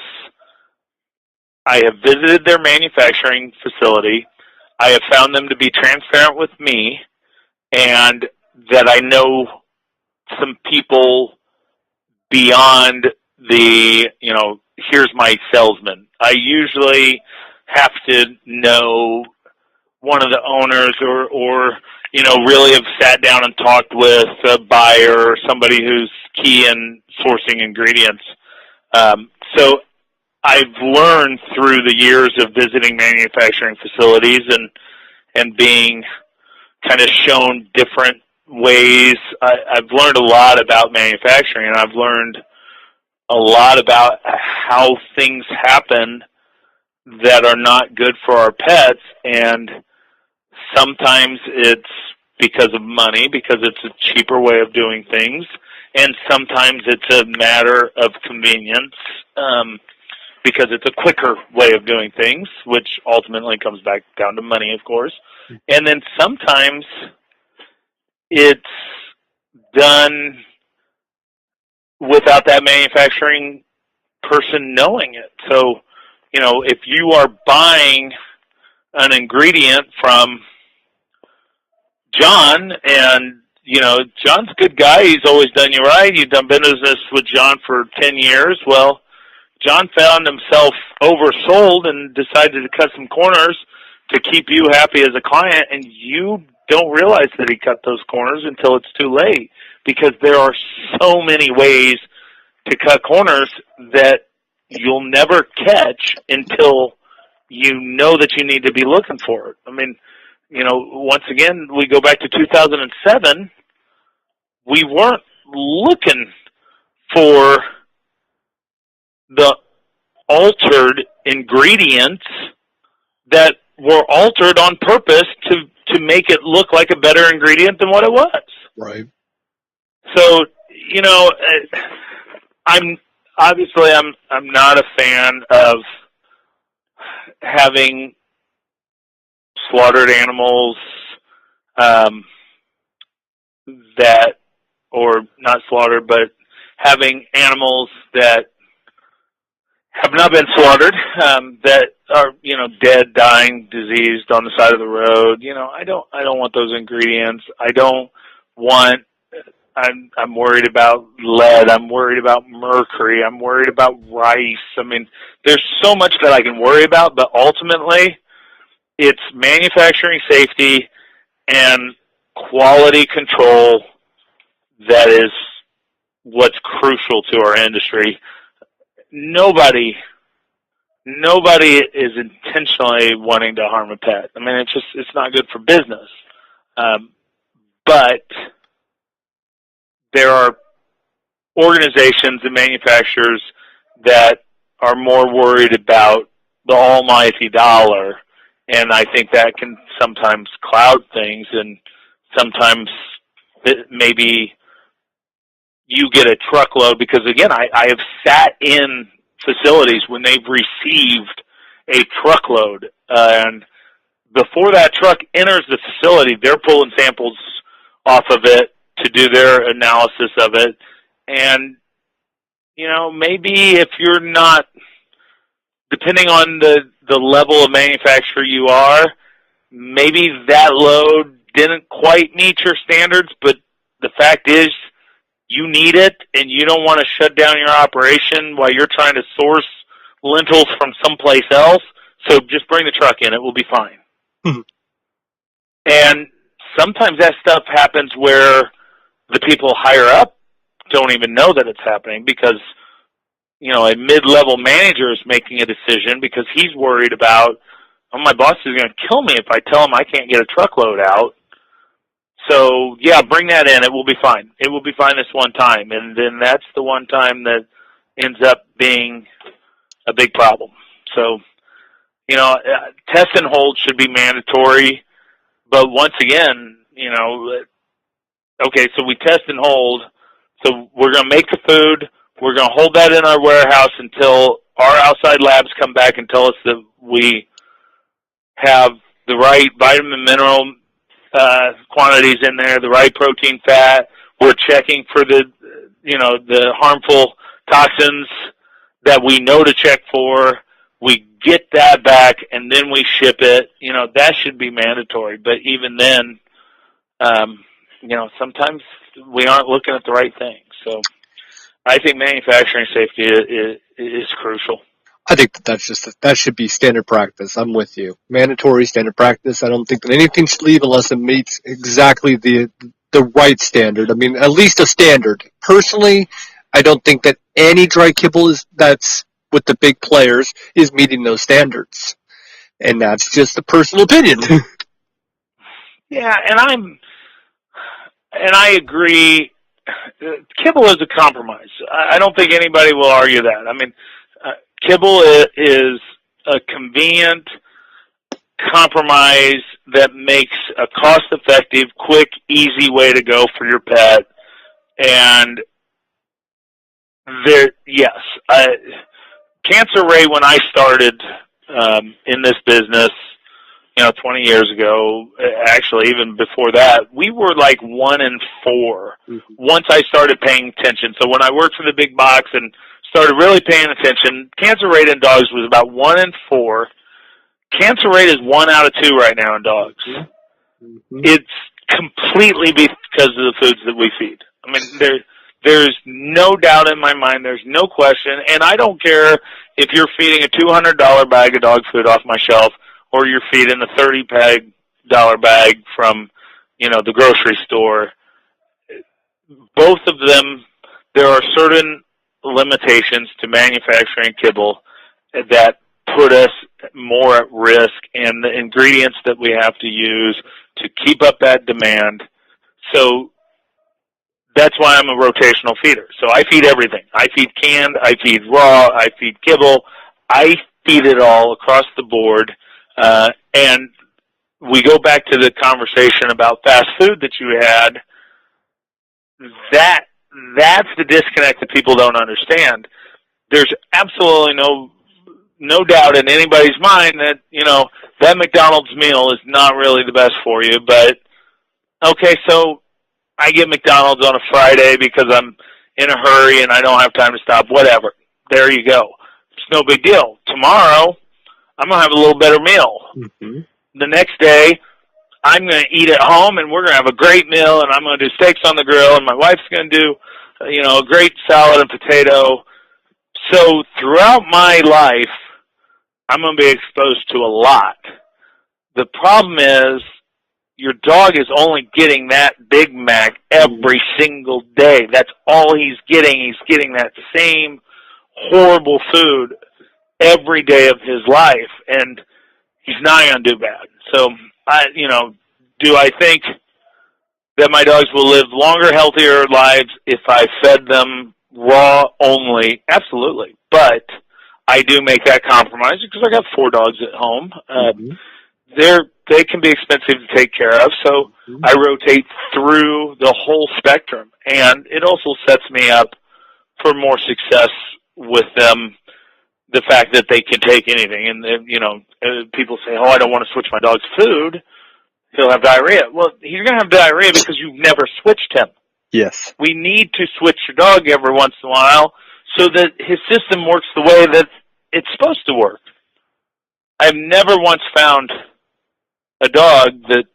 I have visited their manufacturing facility, I have found them to be transparent with me, and that I know some people beyond the, here's my salesman. I usually have to know one of the owners or really have sat down and talked with a buyer or somebody who's key in sourcing ingredients. So I've learned through the years of visiting manufacturing facilities and being kind of shown different ways. I've learned a lot about manufacturing, and I've learned a lot about how things happen that are not good for our pets, and sometimes it's because of money, because it's a cheaper way of doing things, and sometimes it's a matter of convenience, because it's a quicker way of doing things, which ultimately comes back down to money, of course. And then sometimes it's done without that manufacturing person knowing it. So, if you are buying an ingredient from John, and, John's a good guy, he's always done you right, you've done business with John for 10 years, well, John found himself oversold and decided to cut some corners to keep you happy as a client, and you don't realize that he cut those corners until it's too late, because there are so many ways to cut corners that you'll never catch until you know that you need to be looking for it. I mean, once again, we go back to 2007, we weren't looking for the altered ingredients that were altered on purpose to make it look like a better ingredient than what it was. Right. So, I'm not a fan of having slaughtered animals that, or not slaughtered, but having animals that have not been slaughtered, that are, dead, dying, diseased on the side of the road. I don't want those ingredients. I'm worried about lead. I'm worried about mercury. I'm worried about rice. I mean, there's so much that I can worry about, but ultimately it's manufacturing safety and quality control that is what's crucial to our industry. Nobody is intentionally wanting to harm a pet. I mean, it's not good for business. But there are organizations and manufacturers that are more worried about the almighty dollar, and I think that can sometimes cloud things, and sometimes maybe you get a truckload, because again, I have sat in facilities when they've received a truckload, and before that truck enters the facility, they're pulling samples off of it to do their analysis of it. And, maybe if you're not, depending on the level of manufacturer you are, maybe that load didn't quite meet your standards, but the fact is you need it and you don't want to shut down your operation while you're trying to source lentils from someplace else. So just bring the truck in. It will be fine. Mm-hmm. And sometimes that stuff happens where the people higher up don't even know that it's happening, because, a mid-level manager is making a decision because he's worried about, my boss is going to kill me if I tell him I can't get a truckload out. So, yeah, bring that in. It will be fine. It will be fine this one time. And then that's the one time that ends up being a big problem. So, test and hold should be mandatory. But once again, okay, so we test and hold. So we're going to make the food. We're going to hold that in our warehouse until our outside labs come back and tell us that we have the right vitamin, mineral quantities in there, the right protein, fat. We're checking for the harmful toxins that we know to check for. We get that back, and then we ship it. That should be mandatory. But even then, sometimes we aren't looking at the right thing. So I think manufacturing safety is crucial. I think that should be standard practice. I'm with you. Mandatory standard practice. I don't think that anything should leave unless it meets exactly the right standard. I mean, at least a standard. Personally, I don't think that any dry kibble that's with the big players is meeting those standards. And that's just a personal opinion. Yeah, and I agree. Kibble is a compromise. I don't think anybody will argue that. I mean, kibble is a convenient compromise that makes a cost-effective, quick, easy way to go for your pet. And yes, cancer rate when I started in this business, 20 years ago, actually even before that, we were like 1 in 4 once I started paying attention. So when I worked for the big box and started really paying attention, cancer rate in dogs was about 1 in 4. Cancer rate is 1 out of 2 right now in dogs. Mm-hmm. It's completely because of the foods that we feed. I mean, there's no doubt in my mind. There's no question. And I don't care if you're feeding a $200 bag of dog food off my shelf or you're feeding a $30 bag from, the grocery store. Both of them, there are certain limitations to manufacturing kibble that put us more at risk, and the ingredients that we have to use to keep up that demand. So that's why I'm a rotational feeder. So I feed everything. I feed canned, I feed raw, I feed kibble. I feed it all across the board. And we go back to the conversation about fast food that you had. That's the disconnect that people don't understand. There's absolutely no doubt in anybody's mind that, that McDonald's meal is not really the best for you. But, okay, so I get McDonald's on a Friday because I'm in a hurry and I don't have time to stop, whatever. There you go. It's no big deal. Tomorrow, I'm going to have a little better meal. Mm-hmm. The next day, I'm going to eat at home, and we're going to have a great meal, and I'm going to do steaks on the grill, and my wife's going to do, a great salad and potato. So throughout my life, I'm going to be exposed to a lot. The problem is your dog is only getting that Big Mac every single day. That's all he's getting. He's getting that same horrible food every day of his life, and he's not going to do bad. So, do I think that my dogs will live longer, healthier lives if I fed them raw only? Absolutely. But I do make that compromise because I got 4 dogs at home. They can be expensive to take care of, so I rotate through the whole spectrum. And it also sets me up for more success with them, the fact that they can take anything. And people say, I don't want to switch my dog's food. He'll have diarrhea. Well, he's going to have diarrhea because you've never switched him. Yes. We need to switch your dog every once in a while so that his system works the way that it's supposed to work. I've never once found a dog that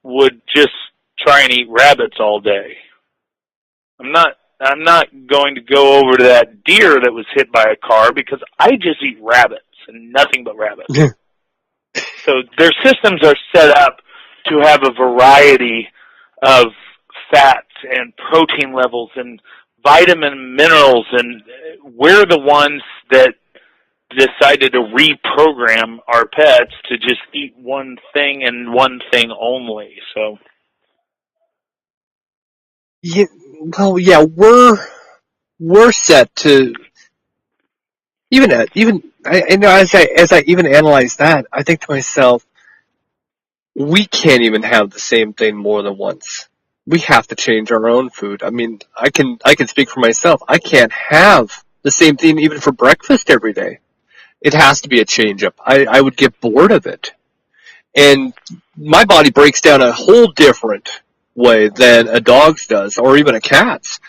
would just try and eat rabbits all day. I'm not going to go over to that deer that was hit by a car because I just eat rabbits and nothing but rabbits. So their systems are set up to have a variety of fats and protein levels and vitamin minerals, and we're the ones that decided to reprogram our pets to just eat one thing and one thing only. So yeah, we're set to even I know as I even analyze that, I think to myself, we can't even have the same thing more than once. We have to change our own food. I mean, I can speak for myself. I can't have the same thing even for breakfast every day. It has to be a change up. I would get bored of it. And my body breaks down a whole different way than a dog's does, or even a cat's.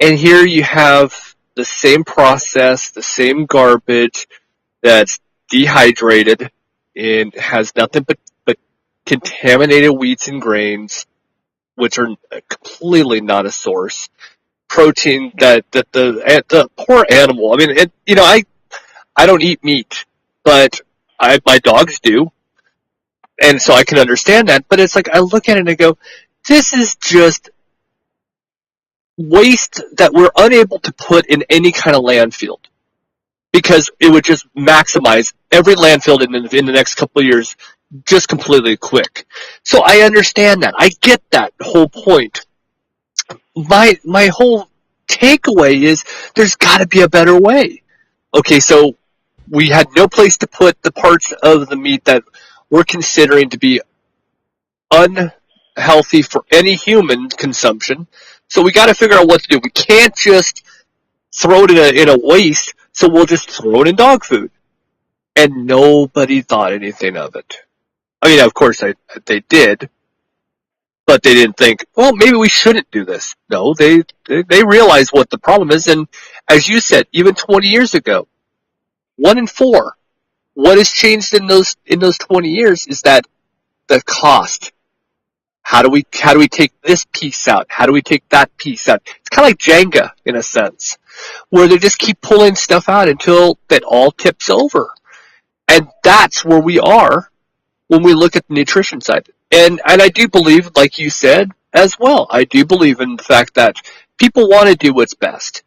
And here you have the same process, the same garbage that's dehydrated and has nothing but contaminated wheats and grains, which are completely not a source. Protein that the poor animal. I mean, I don't eat meat, but my dogs do, and so I can understand that. But it's like I look at it and I go, this is just waste that we're unable to put in any kind of landfill, because it would just maximize every landfill in the next couple of years just completely quick. So I understand that. I get that whole point. My whole takeaway is there's got to be a better way. Okay, so we had no place to put the parts of the meat that we're considering to be unhealthy for any human consumption. So we got to figure out what to do. We can't just throw it in a waste, so we'll just throw it in dog food. And nobody thought anything of it. I mean, of course they did, but they didn't think, well, maybe we shouldn't do this. No, they realized what the problem is, and as you said, even 20 years ago, 1 in 4. What has changed in those 20 years is that the cost. How do we take this piece out? How do we take that piece out? It's kind of like Jenga in a sense, where they just keep pulling stuff out until that all tips over. And that's where we are when we look at the nutrition side. And I do believe, like you said as well, I do believe in the fact that people want to do what's best.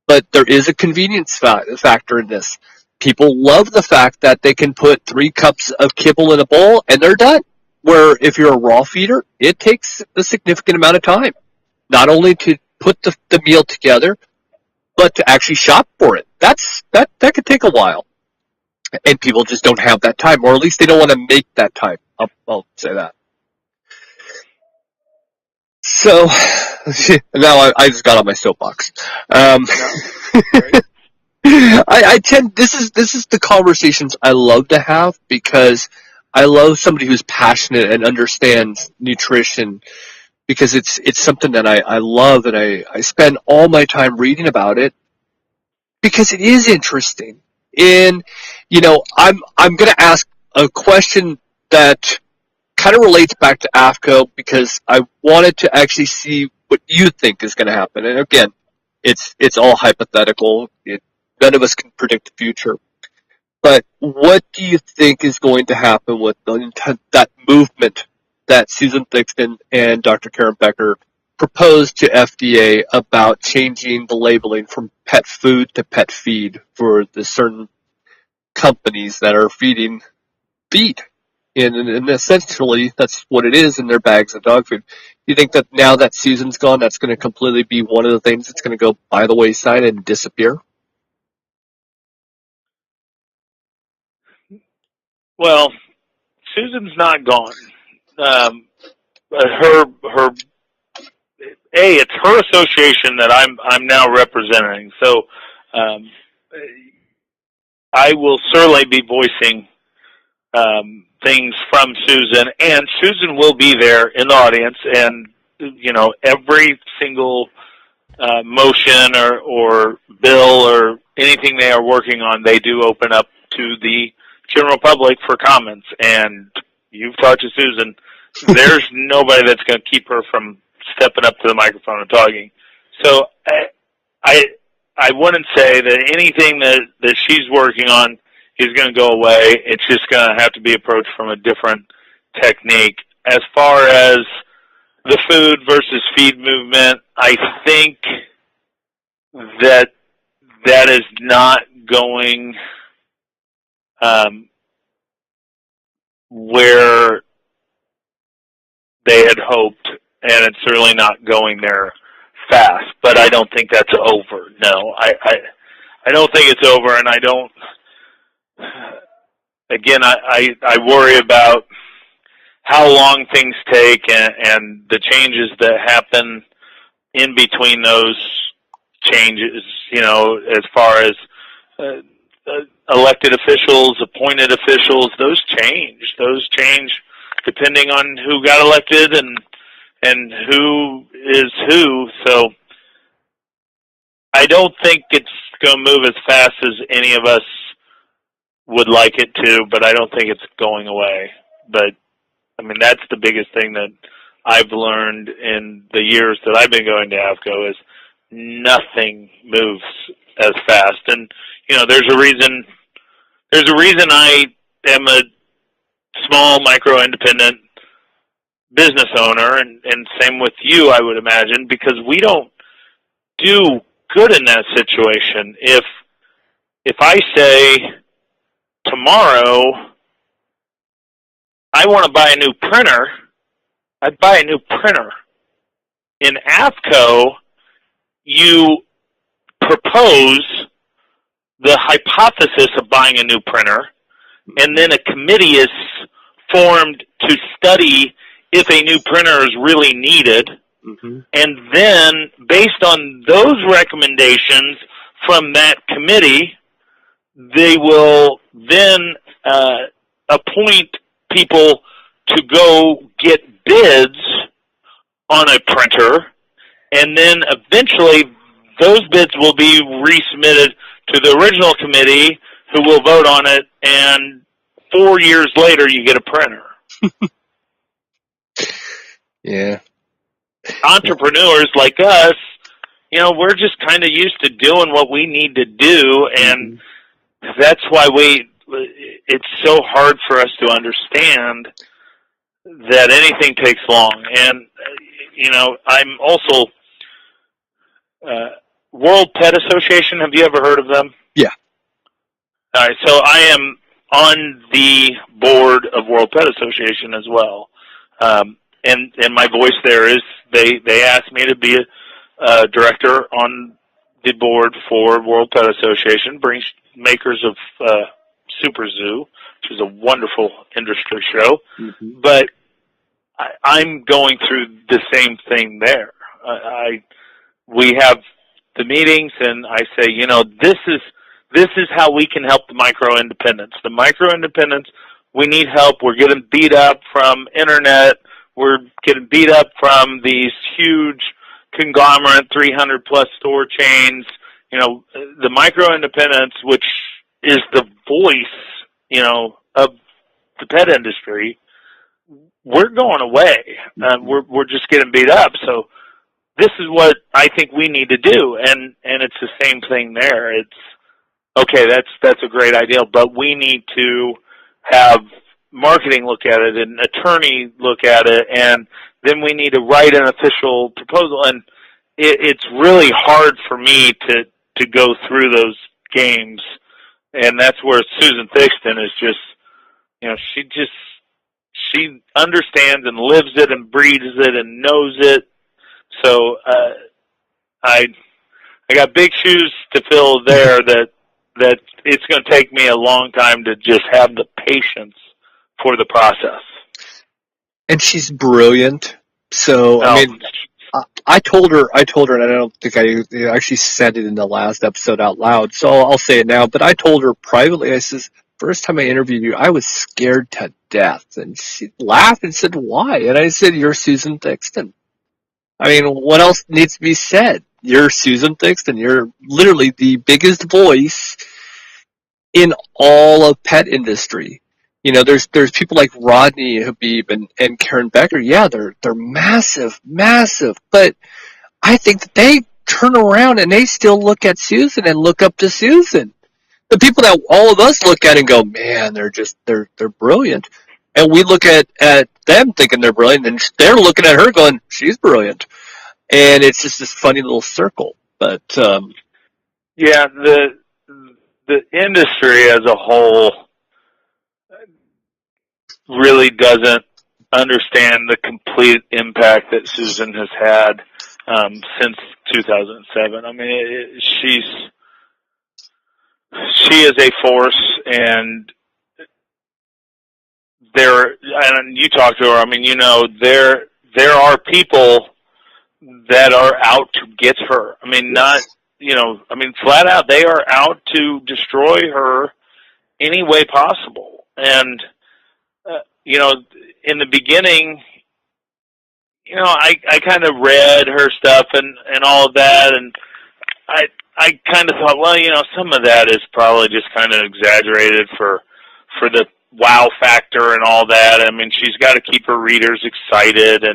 But there is a convenience factor in this. people love the fact that they can put 3 cups of kibble in a bowl and they're done. Where if you're a raw feeder, it takes a significant amount of time, not only to put the meal together, but to actually shop for it. That could take a while, and people just don't have that time, or at least they don't want to make that time. I'll say that. So now I just got on my soapbox. I tend this is the conversations I love to have, because I love somebody who's passionate and understands nutrition, because it's something that I love, and I spend all my time reading about it because it is interesting. And I'm going to ask a question that kind of relates back to AFCO, because I wanted to actually see what you think is going to happen. And again, it's all hypothetical. None of us can predict the future. But what do you think is going to happen with that movement that Susan Thixton and Dr. Karen Becker proposed to FDA about changing the labeling from pet food to pet feed for the certain companies that are feeding feed? And essentially, that's what it is in their bags of dog food. You think that now that Susan's gone, that's going to completely be one of the things that's going to go by the wayside and disappear? Well, Susan's not gone. It's her association that I'm now representing. So, I will certainly be voicing things from Susan, and Susan will be there in the audience, and every single motion or bill or anything they are working on, they do open up to the general public for comments. And you've talked to Susan. There's nobody that's going to keep her from stepping up to the microphone and talking. So I wouldn't say that anything that she's working on is going to go away. It's just going to have to be approached from a different technique. As far as the food versus feed movement, I think that is not going where they had hoped, and it's certainly not going there fast. But I don't think that's over. No, I don't think it's over, and I don't. Again, I worry about how long things take and the changes that happen in between those changes, as far as elected officials, appointed officials, those change depending on who got elected and who is who. So I don't think it's going to move as fast as any of us would like it to, but I don't think it's going away. But I mean, that's the biggest thing that I've learned in the years that I've been going to AFCO is nothing moves as fast. And there's a reason I am a small micro independent business owner, and same with you, I would imagine, because we don't do good in that situation. If I say tomorrow I want to buy a new printer, I'd buy a new printer. In AFCO, you propose the hypothesis of buying a new printer, and then a committee is formed to study if a new printer is really needed. Mm-hmm. And then, based on those recommendations from that committee, they will then appoint people to go get bids on a printer, and then eventually those bids will be resubmitted to the original committee, who will vote on it, and 4 years later you get a printer. Yeah. Entrepreneurs like us, we're just kind of used to doing what we need to do, and that's why it's so hard for us to understand that anything takes long. And, I'm also World Pet Association. Have you ever heard of them? Yeah. All right, so I am on the board of World Pet Association as well, and my voice there is they asked me to be a director on the board for World Pet Association, makers of Super Zoo, which is a wonderful industry show, but I'm going through the same thing there. We have the meetings, and I say, this is how we can help the micro independents. The micro independents, we need help. We're getting beat up from internet. We're getting beat up from these huge conglomerate 300-plus store chains. The micro independents, which is the voice, of the pet industry, we're going away. We're just getting beat up. So this is what I think we need to do, and it's the same thing there. It's okay. That's a great idea, but we need to have marketing look at it, and attorney look at it, and then we need to write an official proposal. And it's really hard for me to go through those games, and that's where Susan Thixton is just, she understands and lives it and breathes it and knows it. So I got big shoes to fill there that it's going to take me a long time to just have the patience for the process. And she's brilliant. So, I told her, and I don't think I actually said it in the last episode out loud, so I'll say it now, but I told her privately, I says, first time I interviewed you, I was scared to death. And she laughed and said, why? And I said, you're Susan Thixton. I mean, what else needs to be said? You're Susan Thixton. You're literally the biggest voice in all of pet industry. There's people like Rodney Habib and Karen Becker. Yeah, they're massive, but I think that they turn around and they still look at Susan and look up to Susan. The people that all of us look at and go, man, they're brilliant. And we look at them thinking they're brilliant, and they're looking at her going, she's brilliant. And it's just this funny little circle. But yeah, the industry as a whole really doesn't understand the complete impact that Susan has had since 2007. I mean, she is a force, and and you talk to her, I mean, there are people that are out to get her. I mean, flat out, they are out to destroy her any way possible. And, in the beginning, I kind of read her stuff and all of that, and I kind of thought, well, some of that is probably just kind of exaggerated for the wow factor and all that. I mean, she's got to keep her readers excited,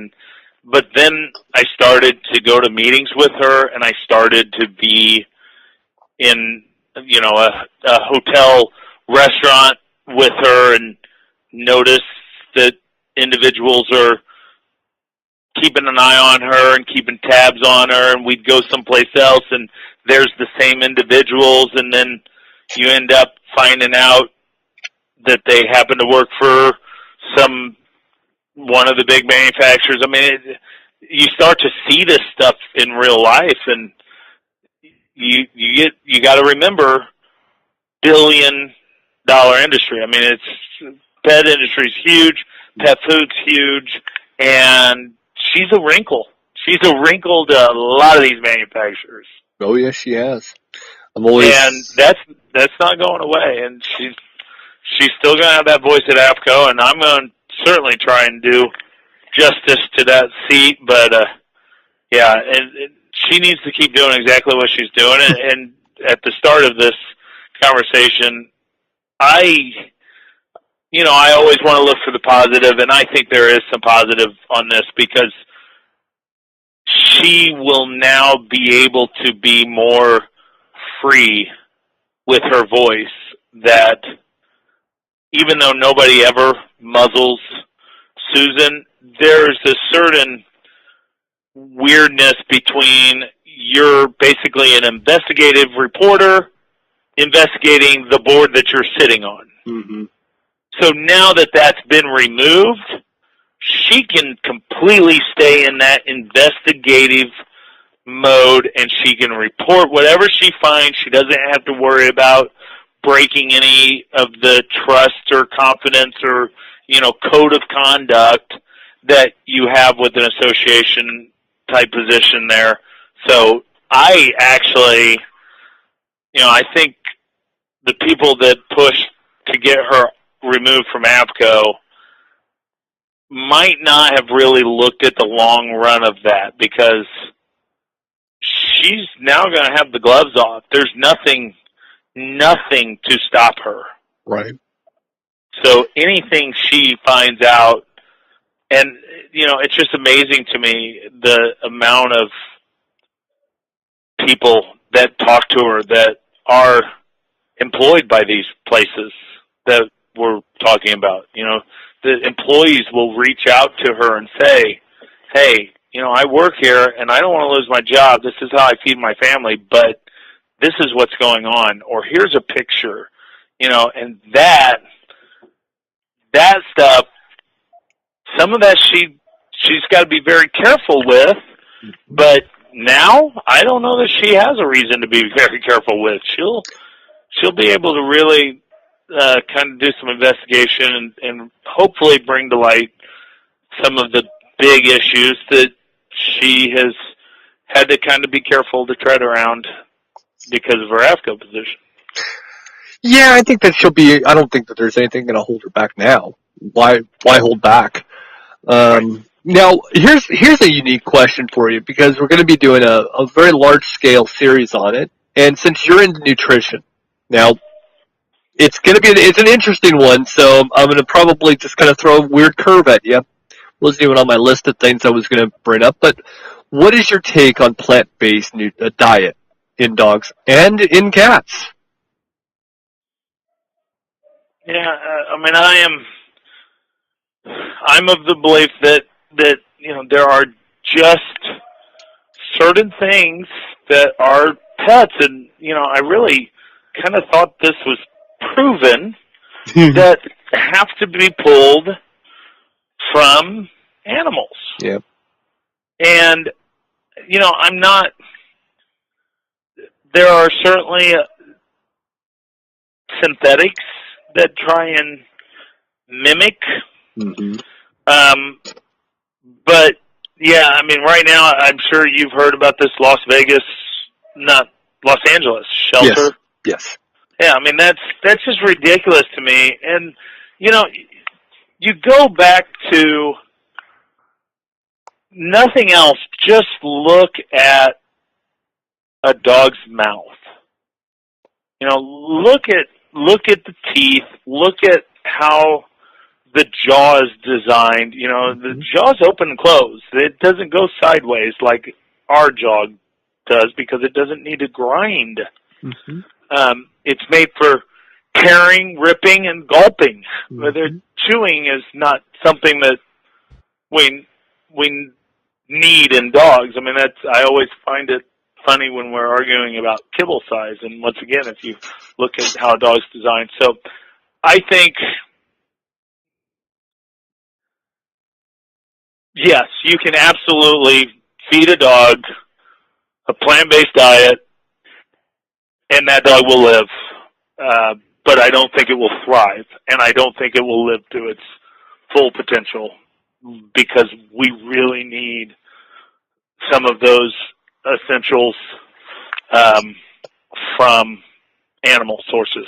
but then I started to go to meetings with her, and I started to be in, a hotel restaurant with her and notice that individuals are keeping an eye on her and keeping tabs on her, and we'd go someplace else and there's the same individuals, and then you end up finding out that they happen to work for one of the big manufacturers. I mean, you start to see this stuff in real life, and you got to remember, billion-dollar industry. I mean, pet industry's huge, pet food's huge, and she's a wrinkle. She's a wrinkle to a lot of these manufacturers. Oh yes, she has. And that's not going away. And she's still going to have that voice at APCO, and I'm going to certainly try and do justice to that seat. But yeah, and she needs to keep doing exactly what she's doing. And at the start of this conversation, I always want to look for the positive, and I think there is some positive on this, because she will now be able to be more free with her voice, that even though nobody ever muzzles Susan, there's a certain weirdness between you're basically an investigative reporter investigating the board that you're sitting on. Mm-hmm. So now that that's been removed, she can completely stay in that investigative mode, and she can report whatever she finds. She doesn't have to worry about breaking any of the trust or confidence or, code of conduct that you have with an association type position there. So I actually, I think the people that pushed to get her removed from APCO might not have really looked at the long run of that, because she's now going to have the gloves off. There's nothing to stop her. Right. So anything she finds out, and, it's just amazing to me the amount of people that talk to her that are employed by these places that we're talking about. The employees will reach out to her and say, hey, I work here and I don't want to lose my job. This is how I feed my family, but this is what's going on. Or here's a picture, and that stuff, some of that she's got to be very careful with, but now I don't know that she has a reason to be very careful with. She'll be able to really kind of do some investigation and hopefully bring to light some of the big issues that she has had to kind of be careful to tread around because of her AFCO position. Yeah, I think that I don't think that there's anything going to hold her back now. Why hold back? Now, here's a unique question for you, because we're going to be doing a very large-scale series on it. And since you're into nutrition, now, it's an interesting one, so I'm going to probably just kind of throw a weird curve at you. Wasn't even on my list of things I was going to bring up, but what is your take on plant-based diet in dogs and in cats? Yeah, I'm of the belief that there are just certain things that are pets, and I really kind of thought this was proven that have to be pulled from animals. Yep. And there are certainly synthetics that try and mimic. Mm-hmm. But yeah, right now I'm sure you've heard about this Los Angeles shelter. Yes. Yeah, that's just ridiculous to me. And you go back to nothing else. Just look at a dog's mouth. Look at the teeth. Look at how the jaw is designed. The jaw's open and closed. It doesn't go sideways like our jaw does, because it doesn't need to grind. Mm-hmm. It's made for tearing, ripping, and gulping. Mm-hmm. Whether chewing is not something that we need in dogs. I always find it funny when we're arguing about kibble size. And once again, if you look at how a dog's designed. So I think, yes, you can absolutely feed a dog a plant-based diet, and that dog will live. But I don't think it will thrive, and I don't think it will live to its full potential, because we really need some of those essentials from animal sources.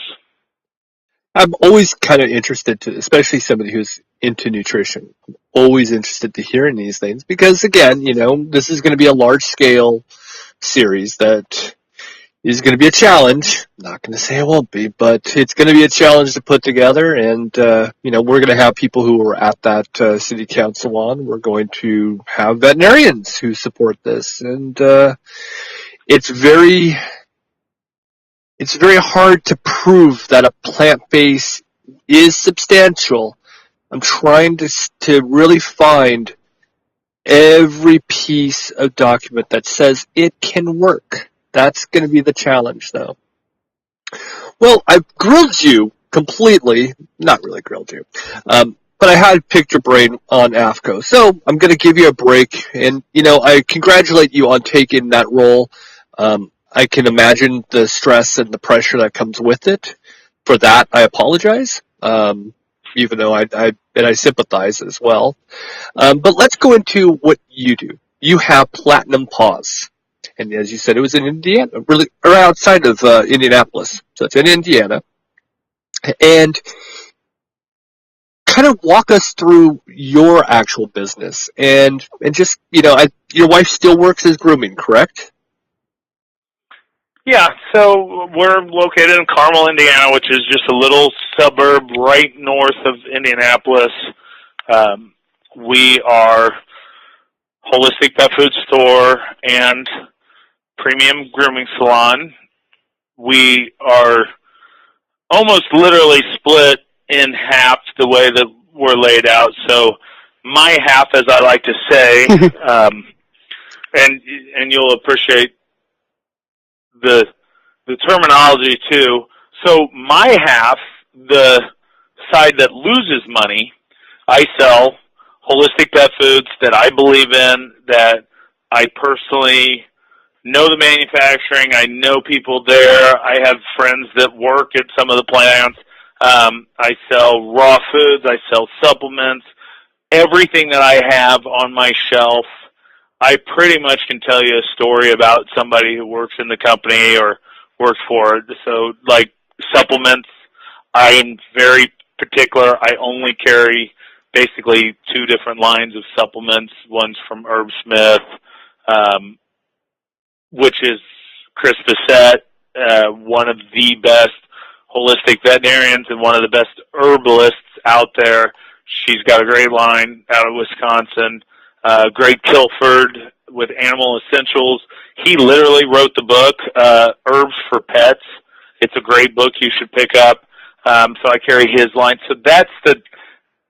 I'm always kind of interested especially somebody who's into nutrition, I'm always interested to hearing these things, because again, this is going to be a large scale series that is going to be a challenge. I'm not going to say it won't be, but it's going to be a challenge to put together. And, we're going to have people who are at that city council on. We're going to have veterinarians who support this. And it's very hard to prove that a plant base is substantial. I'm trying to really find every piece of document that says it can work. That's going to be the challenge, though. Well, I've grilled you completely. Not really grilled you. But I had picked your brain on AFCO. So I'm going to give you a break. And, I congratulate you on taking that role. I can imagine the stress and the pressure that comes with it. For that, I apologize. Even though I sympathize as well. But let's go into what you do. You have Platinum Paws. And as you said, it was in Indiana, really, or outside of Indianapolis. So it's in Indiana. And kind of walk us through your actual business. And just, your wife still works as grooming, correct? Yeah, so we're located in Carmel, Indiana, which is just a little suburb right north of Indianapolis. We are holistic pet food store and premium grooming salon. We are almost literally split in half the way that we're laid out. So my half, as I like to say, and you'll appreciate the terminology too. So my half, the side that loses money, I sell holistic pet foods that I believe in, that I personally know the manufacturing. I know people there. I have friends that work at some of the plants. I sell raw foods. I sell supplements. Everything that I have on my shelf, I pretty much can tell you a story about somebody who works in the company or works for it. So, like supplements, I'm very particular. I only carry basically 2 different lines of supplements. One's from Herb Smith, which is Chris Bissett, one of the best holistic veterinarians and one of the best herbalists out there. She's got a great line out of Wisconsin. Greg Kilford with Animal Essentials. He literally wrote the book, Herbs for Pets. It's a great book you should pick up. So I carry his line. So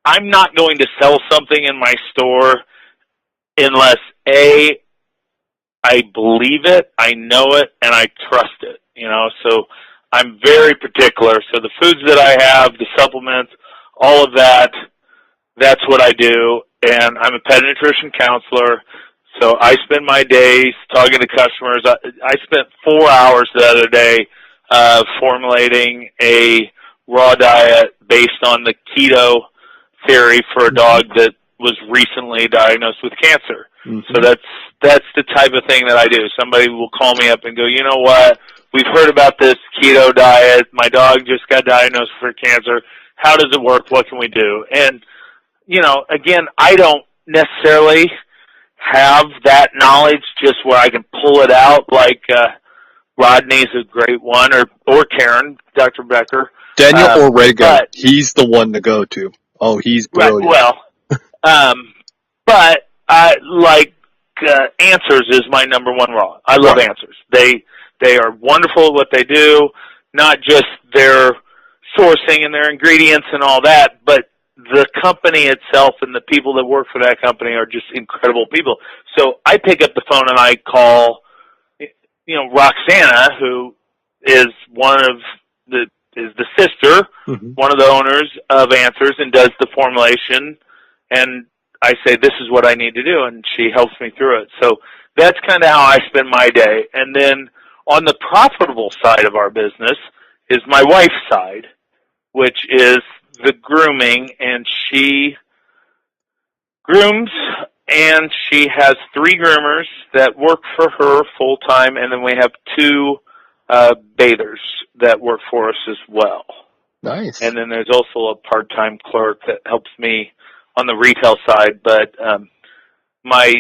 I'm not going to sell something in my store unless, A, I believe it, I know it, and I trust it. So I'm very particular. So the foods that I have, the supplements, all of that, that's what I do. And I'm a pet nutrition counselor, so I spend my days talking to customers. I spent 4 hours the other day formulating a raw diet based on the keto theory for a dog that was recently diagnosed with cancer. Mm-hmm. So that's the type of thing that I do. Somebody will call me up and go, you know what, we've heard about this keto diet. My dog just got diagnosed for cancer. How does it work? What can we do? And again, I don't necessarily have that knowledge just where I can pull it out like Rodney's a great one, or Karen, Dr. Becker. Daniel Orrego, he's the one to go to. Oh, he's brilliant. Right, well, but Answers is my number one raw. I love Answers. They are wonderful at what they do, not just their sourcing and their ingredients and all that, but the company itself and the people that work for that company are just incredible people. So I pick up the phone and I call, Roxana, who is the sister, one of the owners of Answers, and does the formulation. And I say, this is what I need to do, and she helps me through it. So that's kind of how I spend my day. And then on the profitable side of our business is my wife's side, which is the grooming, and she grooms, and she has 3 groomers that work for her full time, and then we have 2 bathers that work for us as well. Nice. And then there's also a part-time clerk that helps me on the retail side, but my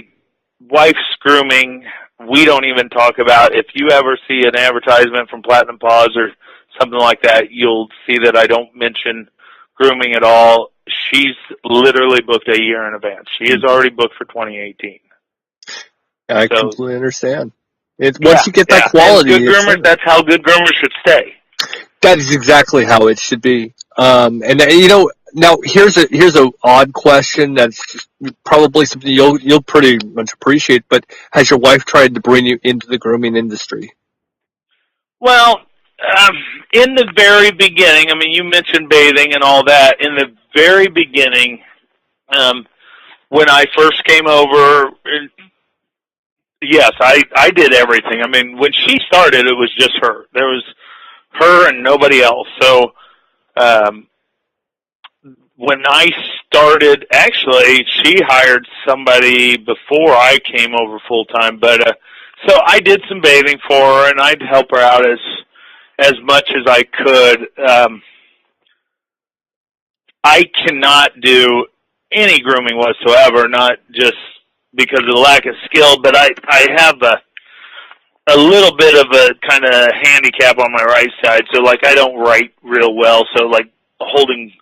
wife's grooming, we don't even talk about. If you ever see an advertisement from Platinum Paws or something like that, you'll see that I don't mention grooming at all. She's literally booked a year in advance. She is already booked for 2018. I completely understand. Once you get that quality, good groomers, that's how good groomers should stay. That is exactly how it should be. Now here's a odd question that's just probably something you'll pretty much appreciate. But has your wife tried to bring you into the grooming industry? Well, In the very beginning, I mean, you mentioned bathing and all that. In the very beginning, when I first came over, yes, I did everything. I mean, when she started, it was just her. There was her and nobody else. So when I started, actually, she hired somebody before I came over full time. But so I did some bathing for her, and I'd help her out as much as I could. I cannot do any grooming whatsoever, not just because of the lack of skill, but I have a little bit of a kind of handicap on my right side, so like I don't write real well, so like holding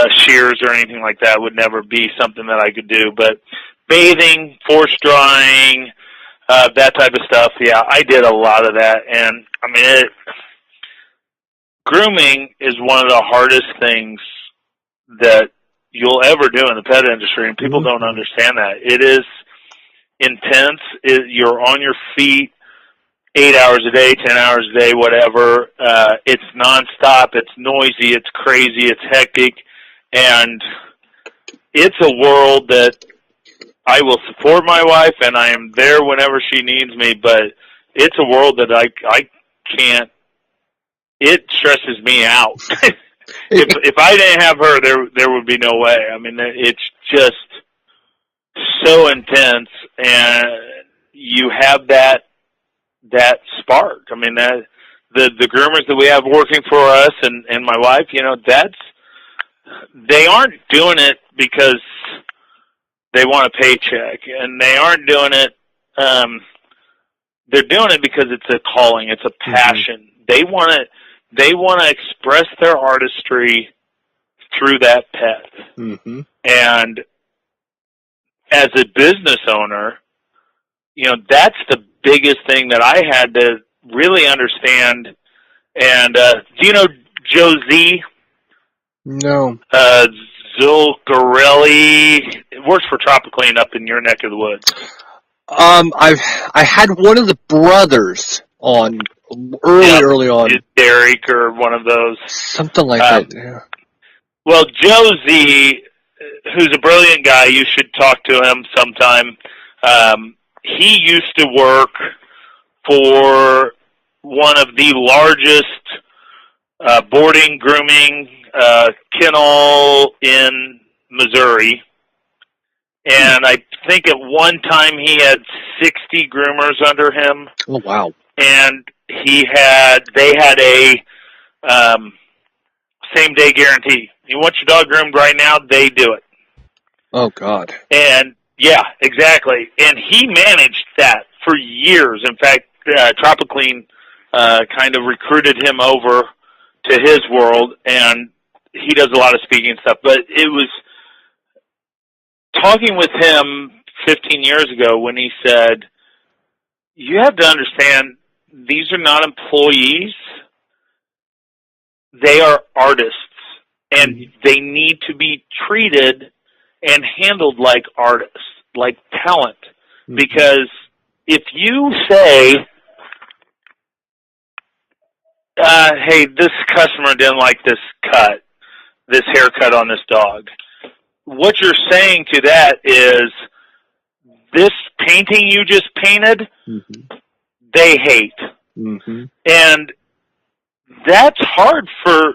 shears or anything like that would never be something that I could do. But bathing, force drying, that type of stuff, yeah, I did a lot of that. And I mean, grooming is one of the hardest things that you'll ever do in the pet industry, and people don't understand that. It is intense. You're on your feet 8 hours a day, 10 hours a day, whatever. It's nonstop. It's noisy. It's crazy. It's hectic. And it's a world that I will support my wife, and I am there whenever she needs me, but it's a world that I can't. It stresses me out. If I didn't have her, there would be no way. I mean, it's just so intense, and you have that spark. I mean, that the groomers that we have working for us and my wife, you know, they aren't doing it because they want a paycheck, and they aren't doing it. They're doing it because it's a calling. It's a passion. They want to express their artistry through that pet. Mm-hmm. And as a business owner, you know, that's the biggest thing that I had to really understand. And do you know Josie? No. Zulgarelli works for Tropiclean up in your neck of the woods. I had one of the brothers on early on. Derek or one of those. Something like that, yeah. Well, Josie, who's a brilliant guy, you should talk to him sometime. He used to work for one of the largest boarding, grooming, kennel in Missouri. And I think at one time he had 60 groomers under him. Oh, wow. And they had a same-day guarantee. You want your dog groomed right now, they do it. Oh, God. And, yeah, exactly. And he managed that for years. In fact, Tropiclean kind of recruited him over to his world, and he does a lot of speaking and stuff. But it was talking with him 15 years ago when he said, you have to understand, these are not employees. They are artists, and they need to be treated and handled like artists, like talent. Because if you say, hey, this customer didn't like this haircut on this dog, what you're saying to that is, this painting you just painted, they hate. And that's hard for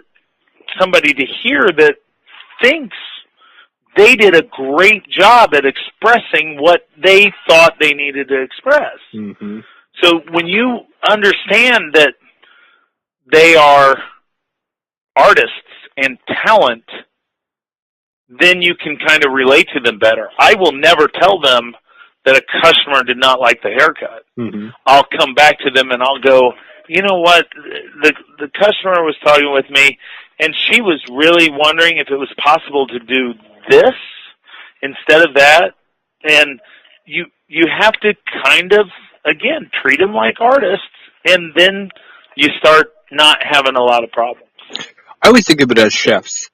somebody to hear that thinks they did a great job at expressing what they thought they needed to express. So when you understand that they are artists and talent, then you can kind of relate to them better. I will never tell them that a customer did not like the haircut. I'll come back to them and I'll go, you know what, the customer was talking with me, and she was really wondering if it was possible to do this instead of that. And you have to kind of, again, treat them like artists, and then you start not having a lot of problems. I always think of it as chefs.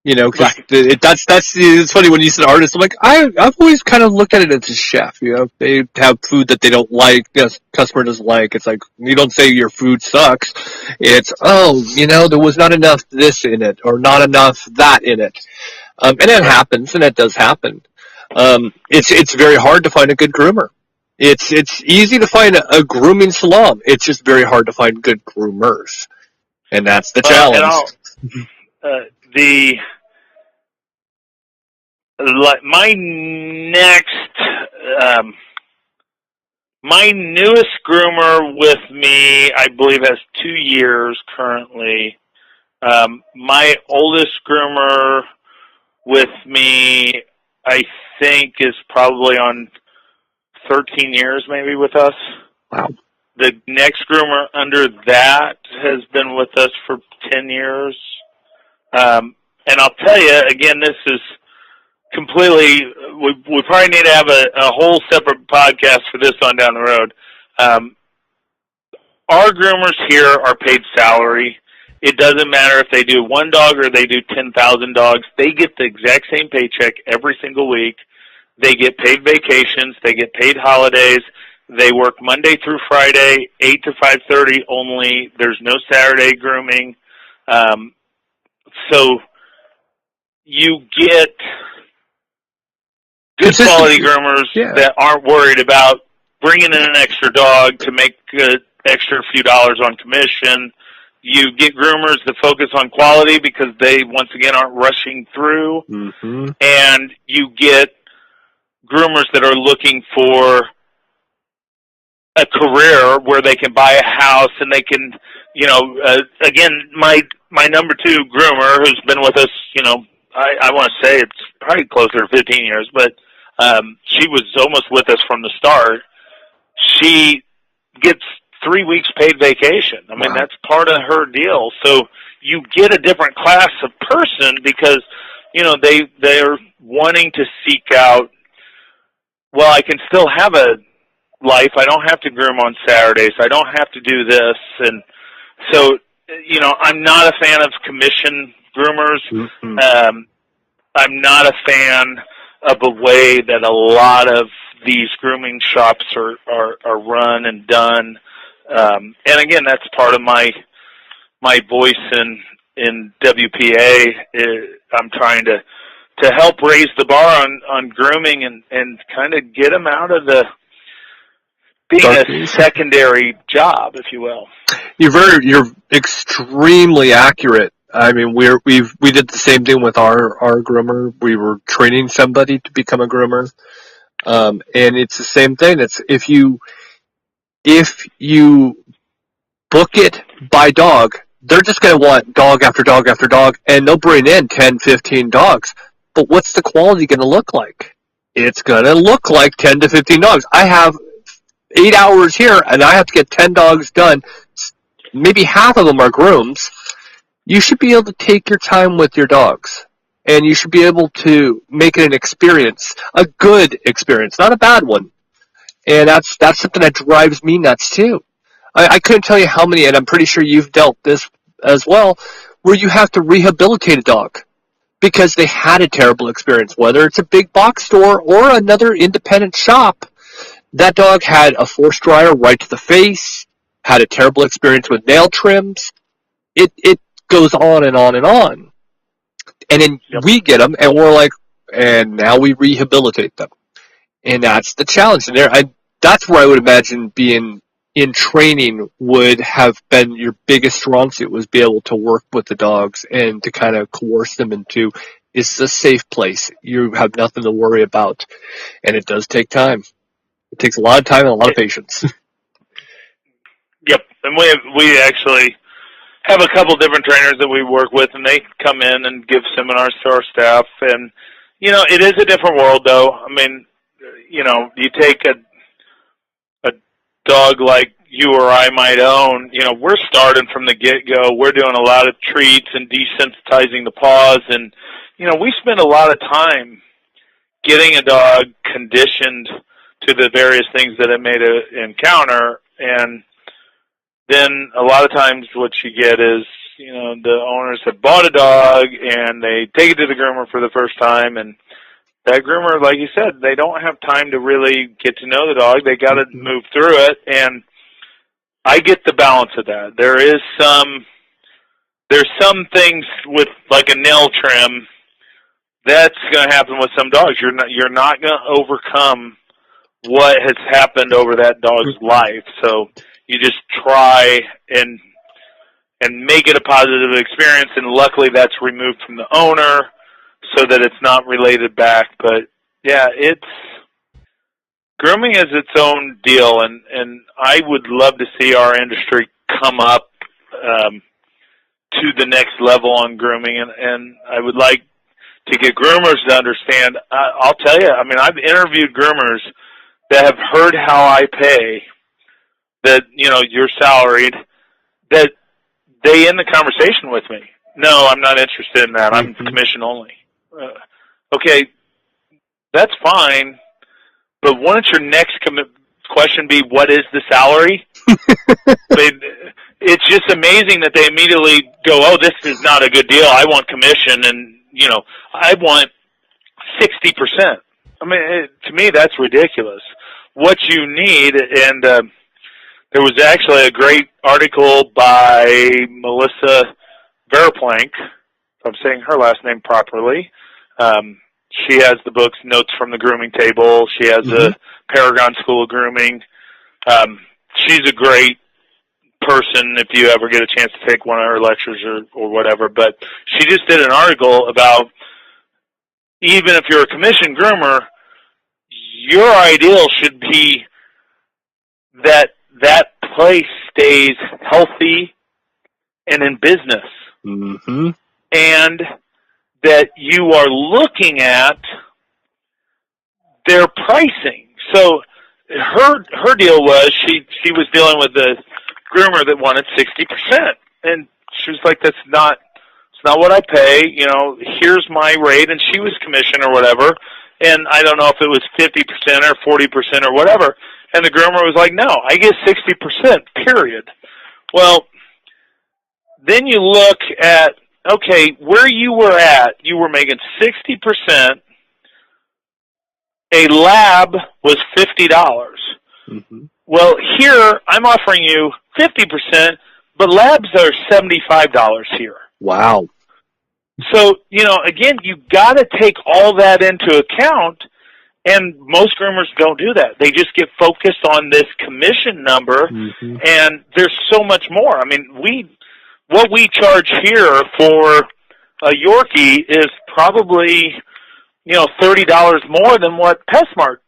You know, because Right. it's funny when you said artist. I'm like, I've always kind of looked at it as a chef. You know, if they have food that they don't like, customer doesn't like. It's like, you don't say your food sucks. It's, oh, you know, there was not enough this in it, or not enough that in it. And it happens, and it does happen. It's very hard to find a good groomer. It's easy to find a grooming salon. It's just very hard to find good groomers, and that's the Well, and challenge. the my next my newest groomer with me, I believe, has 2 years currently. My oldest groomer with me, I think, is probably on 13 years maybe with us. Wow. The next groomer under that has been with us for 10 years. And I'll tell you, again, this is completely, we probably need to have a whole separate podcast for this on down the road. Our groomers here are paid salary. It doesn't matter if they do one dog or they do 10,000 dogs. They get the exact same paycheck every single week. They get paid vacations. They get paid holidays. They work Monday through Friday, 8 to 5:30 only. There's no Saturday grooming. So you get good quality groomers that aren't worried about bringing in an extra dog to make an extra few dollars on commission. You get groomers that focus on quality because they, once again, aren't rushing through. Mm-hmm. And you get groomers that are looking for a career where they can buy a house and they can, you know, again, my number 2 groomer, who's been with us, you know, I want to say it's probably closer to 15 years, but she was almost with us from the start. She gets 3 weeks paid vacation. I mean, that's part of her deal. So you get a different class of person because, you know, they're wanting to seek out, well, I can still have a life. I don't have to groom on Saturdays. I don't have to do this. And so, you know, I'm not a fan of commission groomers. Mm-hmm. I'm not a fan of the way that a lot of these grooming shops are run and done. And again, that's part of my voice in WPA. I'm trying to help raise the bar on grooming and kind of get them out of the being a secondary job, if you will. You're extremely accurate. I mean, we did the same thing with our groomer. We were training somebody to become a groomer, and it's the same thing. It's if you book it by dog, they're just going to want dog after dog after dog, and they'll bring in 10, 15 dogs. But what's the quality going to look like? It's going to look like 10 to 15 dogs. I have 8 hours here, and I have to get 10 dogs done. Maybe half of them are grooms. You should be able to take your time with your dogs, and you should be able to make it an experience, a good experience, not a bad one. And that's something that drives me nuts too. I couldn't tell you how many, and I'm pretty sure you've dealt this as well, where you have to rehabilitate a dog because they had a terrible experience, whether it's a big box store or another independent shop. That dog had a force dryer right to the face, had a terrible experience with nail trims. It goes on and on and on. And then we get them, and we're like, and now we rehabilitate them. And that's the challenge. And that's where I would imagine being in training would have been your biggest strong suit, was be able to work with the dogs and to kind of coerce them into, it's a safe place. You have nothing to worry about. And it does take time. It takes a lot of time and a lot of patience. Yep. And we actually have a couple different trainers that we work with, and they come in and give seminars to our staff. And, you know, it is a different world, though. I mean, you know, you take a dog like you or I might own, you know, we're starting from the get-go. We're doing a lot of treats and desensitizing the paws. And, you know, we spend a lot of time getting a dog conditioned to the various things that it may encounter. And then a lot of times what you get is, the owners have bought a dog and they take it to the groomer for the first time, and that groomer, like you said, they don't have time to really get to know the dog. They got to move through it, and I get the balance of that. There's some things with like a nail trim that's going to happen with some dogs. You're not going to overcome what has happened over that dog's life. So you just try and make it a positive experience, and luckily that's removed from the owner so that it's not related back. But yeah, grooming is its own deal, and I would love to see our industry come up to the next level on grooming, and I would like to get groomers to understand. I'll tell you, I mean, I've interviewed groomers that have heard how I pay, that, you're salaried, that they end the conversation with me. No, I'm not interested in that. I'm commission only. Okay, that's fine, but wouldn't your next question be, what is the salary? It's just amazing that they immediately go, oh, this is not a good deal. I want commission, and, I want 60%. I mean, to me, that's ridiculous. What you need, and there was actually a great article by Melissa Verplank, if I'm saying her last name properly. She has the books Notes from the Grooming Table. She has the Paragon School of Grooming. She's a great person if you ever get a chance to take one of her lectures or whatever. But she just did an article about, even if you're a commissioned groomer, your ideal should be that place stays healthy and in business. And that you are looking at their pricing. So her deal was she was dealing with the groomer that wanted 60%, and she was like, it's not what I pay. Here's my rate, and she was commission or whatever, and I don't know if it was 50% or 40% or whatever. And the groomer was like, no, I get 60%, period. Well, then you look at, okay, where you were at, you were making 60%. A lab was $50. Well, here I'm offering you 50%, but labs are $75 here. Wow. So, again, you got to take all that into account, and most groomers don't do that. They just get focused on this commission number, and there's so much more. I mean, what we charge here for a Yorkie is probably, $30 more than what PetSmart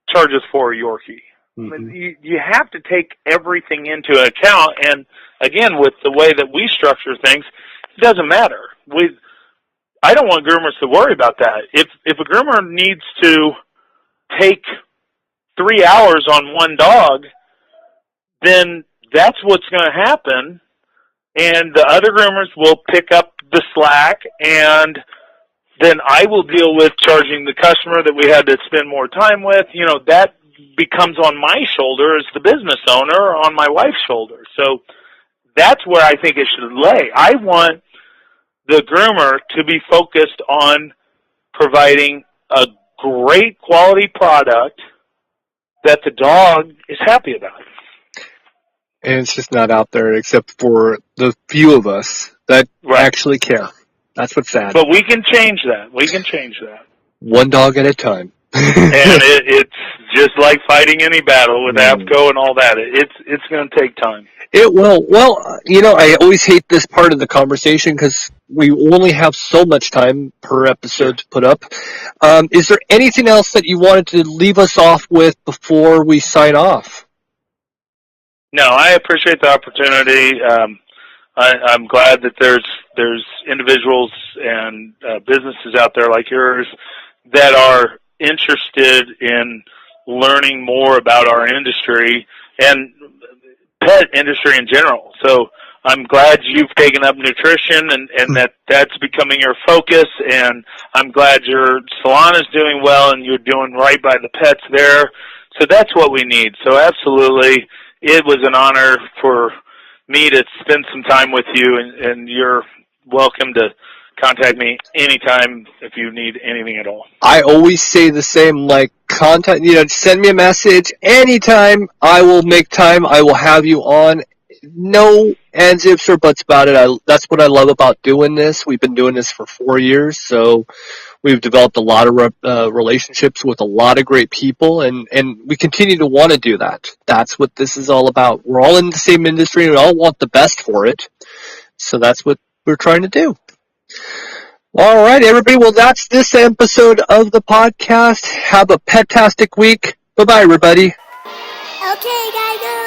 charges for a Yorkie. I mean, you have to take everything into account, and again, with the way that we structure things, it doesn't matter. I don't want groomers to worry about that. If a groomer needs to take 3 hours on one dog, then that's what's going to happen, and the other groomers will pick up the slack, and then I will deal with charging the customer that we had to spend more time with. That becomes on my shoulder as the business owner, or on my wife's shoulder. So that's where I think it should lay. I want the groomer to be focused on providing a great quality product that the dog is happy about. And it's just not out there except for the few of us that actually care. That's what's sad. But we can change that. One dog at a time. And it's just like fighting any battle with APCO and all that. It's going to take time. It will. Well, I always hate this part of the conversation because we only have so much time per episode to put up. Is there anything else that you wanted to leave us off with before we sign off? No, I appreciate the opportunity. I'm glad that there's individuals and businesses out there like yours that are interested in learning more about our industry and pet industry in general. So I'm glad you've taken up nutrition and that's becoming your focus, and I'm glad your salon is doing well and you're doing right by the pets there. So that's what we need. So absolutely, it was an honor for me to spend some time with you, and you're welcome to contact me anytime if you need anything at all. I always say the same, contact, send me a message anytime. I will make time. I will have you on. No ands, ifs, or buts about it. That's what I love about doing this. We've been doing this for 4 years, so we've developed a lot of relationships with a lot of great people, and we continue to want to do that. That's what this is all about. We're all in the same industry, and we all want the best for it. So that's what we're trying to do. All right, everybody. Well, that's this episode of the podcast. Have a pet-tastic week. Bye-bye, everybody. Okay, gotta go.